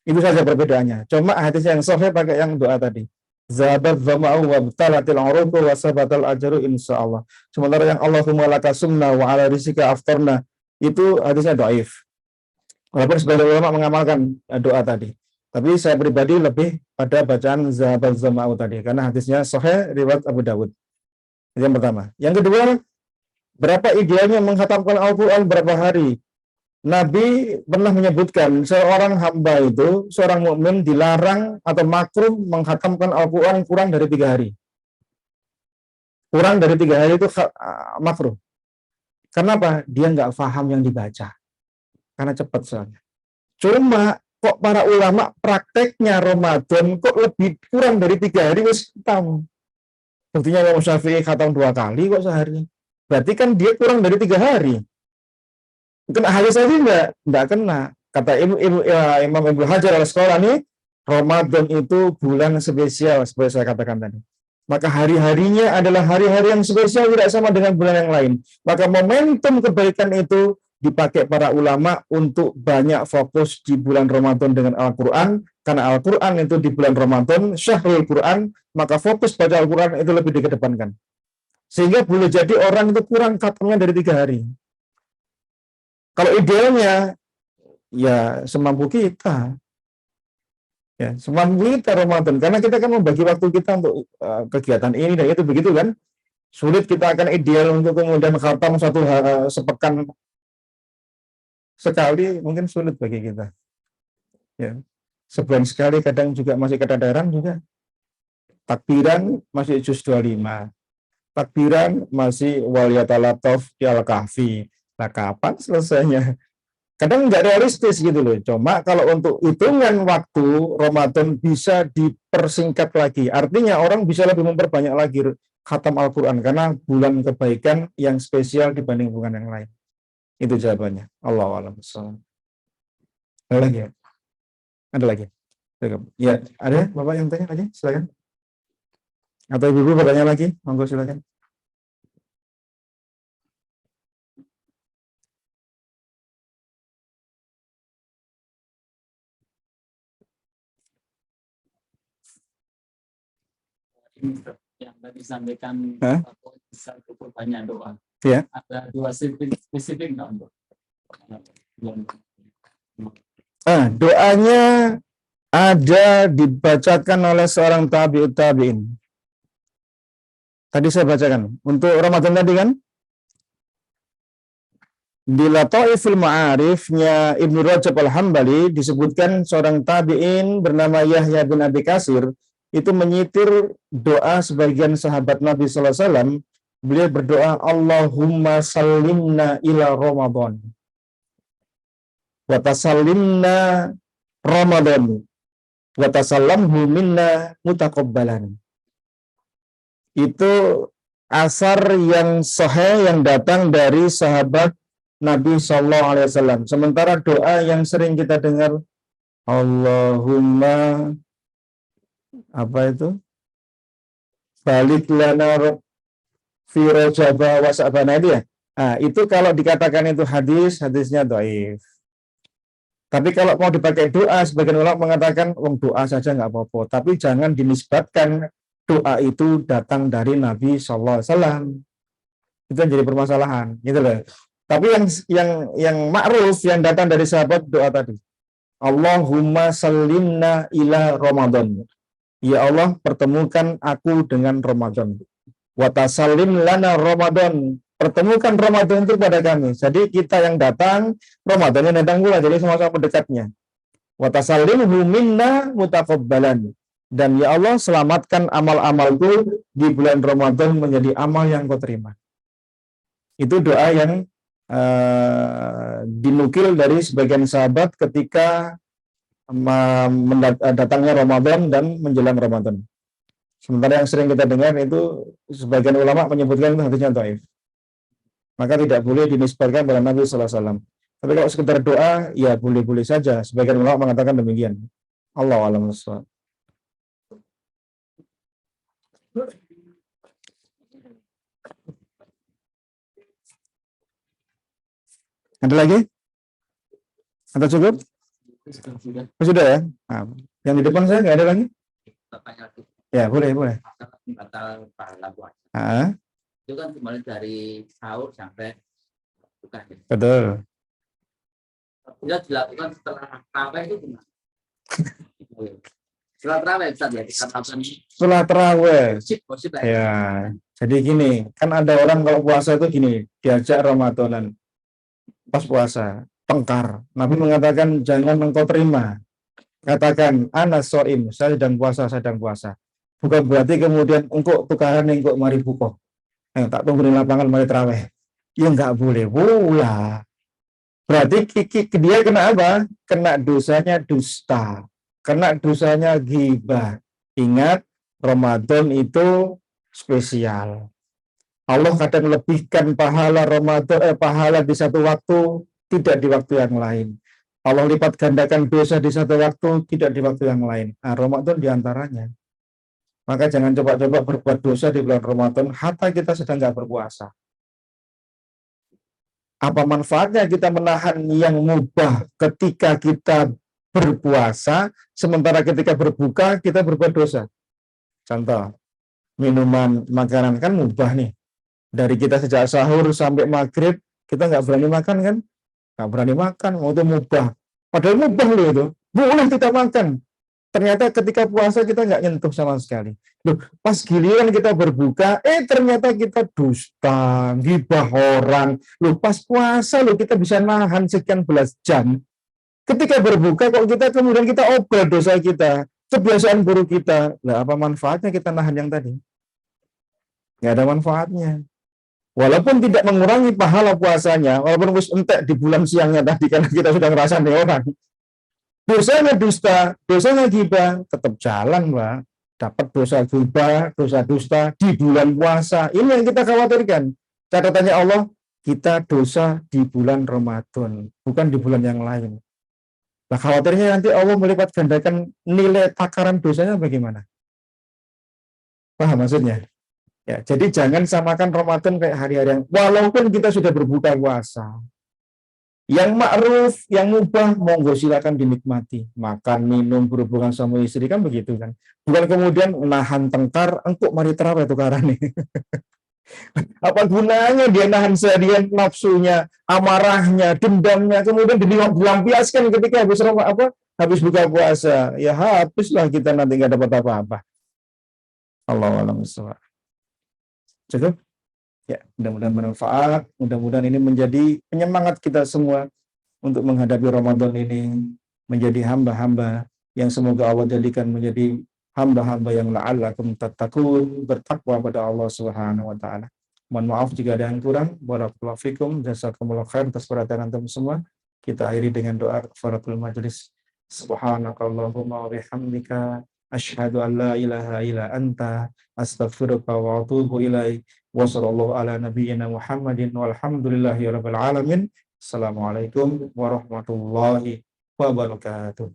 Itu saja perbedaannya. Cuma hadis yang sahih pakai yang doa tadi. Zahabal dhama'u wa batalatil uruhu wa sabatal ajru insyaallah. Sementara yang Allahumma laka sumna wa ala rizika aftarna, itu hadisnya dhaif. Walaupun sebagian ulama mengamalkan doa tadi. Tapi saya pribadi lebih pada bacaan Zahabal Zama'u tadi, karena hadisnya sahih riwayat Abu Dawud. Itu yang pertama. Yang kedua, berapa idealnya menghatamkan Al-Quran berapa hari? Nabi pernah menyebutkan seorang hamba itu, seorang mukmin dilarang atau makruh menghatamkan Al-Quran kurang dari 3 hari. Kurang dari 3 hari itu makruh. Kenapa? Dia nggak paham yang dibaca. Karena cepat soalnya. Cuma kok para ulama prakteknya Ramadan kok lebih kurang dari 3 hari wis khatam. Buktinya Imam Syafi'i khatam 2 kali kok sehari. Berarti kan dia kurang dari 3 hari. Kena hadis tadi enggak kena. Kata Imam Ibnu Hajar al-Asqalani, Ramadan itu bulan spesial seperti saya katakan tadi. Maka hari-harinya adalah hari-hari yang spesial, tidak sama dengan bulan yang lain. Maka momentum kebaikan itu dipakai para ulama untuk banyak fokus di bulan Ramadan dengan Al-Quran, karena Al-Quran itu di bulan Ramadan, Syahrul Quran, maka fokus baca Al-Quran itu lebih dikedepankan. Sehingga boleh jadi orang itu kurang khatamnya dari 3 hari. Kalau idealnya, ya semampu kita. Ya, semampu kita Ramadan. Karena kita kan membagi waktu kita untuk kegiatan ini dan itu, begitu kan? Sulit kita akan ideal untuk kemudian khatam sepekan sekali, mungkin sulit bagi kita. Ya. Sebulan sekali kadang juga masih keteteran juga. Takbiran masih juz 25. Takbiran masih waliyatalataf di Al-Kahfi. Nah, kapan selesainya? Kadang nggak realistis gitu loh. Cuma kalau untuk hitungan waktu Ramadan bisa dipersingkat lagi. Artinya orang bisa lebih memperbanyak lagi khatam Al-Quran karena bulan kebaikan yang spesial dibanding bulan yang lain. Itu jawabannya. Allahu a'lam bishawab. Ada lagi ya? Ada lagi? Ya, ada Bapak yang tanya lagi? Silakan. Atau Ibu bertanya lagi? Monggo silakan. Yang tadi disampaikan bisa banyak doa. Ya. Ada doa spesifik nggak untuk? Doanya ada dibacakan oleh seorang tabi'ut tabi'in. Tadi saya bacakan. Untuk Ramadan tadi kan? Di Lataiful Ma'arifnya Ibnu Rajab Al-Hambali disebutkan seorang tabi'in bernama Yahya bin Abi Katsir itu menyitir doa sebagian sahabat Nabi sallallahu alaihi wasallam. Beliau berdoa, Allahumma sallimna ila Ramadan wa tasallimna Ramadan wa tasallamhu minna mutaqabbalan. Itu asar yang sahih yang datang dari sahabat Nabi sallallahu alaihi wasallam. Sementara doa yang sering kita dengar, Allahumma apa itu? Balik lana fi rajaba wa sa'bana itu ya. Nah, itu kalau dikatakan itu hadisnya dhaif. Tapi kalau mau dipakai doa, sebagian ulama mengatakan doa saja nggak apa-apa, tapi jangan dinisbatkan doa itu datang dari Nabi sallallahu alaihi wasallam. Itu yang jadi permasalahan, gitu loh. Tapi yang ma'ruf yang datang dari sahabat doa tadi. Allahumma sallimna ila Ramadan. Ya Allah, pertemukan aku dengan Ramadan. Wa tasallim lana Ramadan. Pertemukan Ramadan itu pada kami. Jadi kita yang datang, Ramadan yang datang pula, jadi sama-sama mendekatnya. Wa tasallimhu minna mutaqabbalan. Dan ya Allah, selamatkan amal-amalku di bulan Ramadan menjadi amal yang kau terima. Itu doa yang dinukil dari sebagian sahabat ketika datangnya Ramadan dan menjelang Ramadan. Sementara yang sering kita dengar itu sebagian ulama menyebutkan itu hadisnya dhaif. Maka tidak boleh dinisbatkan pada Nabi sallallahu alaihi wasallam. Tapi kalau sekedar doa, ya boleh-boleh saja. Sebagian ulama mengatakan demikian. Allahu a'lam bishawab. Ada lagi? Atau cukup? Sudah ya? Nah, yang di depan saya nggak ada lagi? Ya, boleh. Batal pahala puasa. Itu kan kembali dari sahur sampai buka. Betul. Bila dilakukan setelah tarawih itu gimana? Setelah terawih Ustaz ya, dikatakan Setelah terawih. positif Ya, jadi gini, kan ada orang kalau puasa itu gini, diajak Ramadanan pas puasa, tengkar. Nabi mengatakan jangan engkau terima. Katakan ana shaim, saya sedang puasa. Bukan berarti kemudian engkau tukaran engkau mari buka. Tak tunggu di lapangan mari terawih. Ya enggak boleh pula. Berarti dia kena apa? Kena dosanya dusta. Kena dosanya ghibah. Ingat, Ramadan itu spesial. Allah kadang lebihkan pahala Ramadan, pahala di satu waktu, tidak di waktu yang lain. Allah lipat gandakan dosa di satu waktu, tidak di waktu yang lain. Nah, Ramadan diantaranya. Maka jangan coba-coba berbuat dosa di bulan Ramadan, hatta kita sedang nggak berpuasa. Apa manfaatnya kita menahan yang mubah ketika kita berpuasa, sementara ketika berbuka kita berbuat dosa? Contoh, minuman, makanan kan mubah nih. Dari kita sejak sahur sampai maghrib, kita nggak berani makan kan? Nggak berani makan, mau itu mubah. Padahal mubah loh itu, boleh kita makan. Ternyata ketika puasa kita nggak nyentuh sama sekali. Loh, pas giliran kita berbuka, ternyata kita dusta, ghibah orang. Loh, pas puasa loh kita bisa nahan sekian belas jam. Ketika berbuka kok kita kemudian kita obral dosa kita, kebiasaan buruk kita. Lah apa manfaatnya kita nahan yang tadi? Nggak ada manfaatnya. Walaupun tidak mengurangi pahala puasanya, walaupun wis entek di bulan siangnya tadi karena kita sudah ngerasa nih orang. Dosanya dusta, dosanya ghibah, tetap jalan, Pak. Dapat dosa ghibah, dosa dusta di bulan puasa. Ini yang kita khawatirkan. Catatannya Allah, kita dosa di bulan Ramadan, bukan di bulan yang lain. Nah, khawatirnya nanti Allah melipat gandakan nilai takaran dosanya bagaimana? Paham maksudnya? Ya, jadi jangan samakan Ramadan kayak hari-hari yang, walaupun kita sudah berbuka puasa. Yang ma'ruf, yang mubah, monggo silakan dinikmati. Makan, minum, berhubungan sama istri, kan begitu kan. Bukan kemudian nahan tengkar, engkau mari terawih tukaran nih. Apa gunanya dia nahan seharian nafsunya, amarahnya, dendamnya, kemudian dilampiaskan ketika habis buka puasa. Ya habislah kita nanti nggak dapat apa-apa. Allahu a'lam bishawab. Cukup? Ya, mudah-mudahan bermanfaat, mudah-mudahan ini menjadi penyemangat kita semua untuk menghadapi Ramadan ini, menjadi hamba-hamba yang semoga Allah jadikan menjadi hamba-hamba yang la'allakum tattaqun, bertakwa pada Allah Subhanahu wa taala. Mohon maaf jika ada yang kurang. Barakallahu fikum, jazakumullah khair atas perhatian antum semua. Kita akhiri dengan doa kafaratul majelis. Subhanakallahumma wa bihamdika asyhadu an la ilaha illa anta astaghfiruka wa atubu ilaik. Wassallallahu ala nabiyyina Muhammadin walhamdulillahi rabbil alamin. Assalamualaikum warahmatullahi wabarakatuh.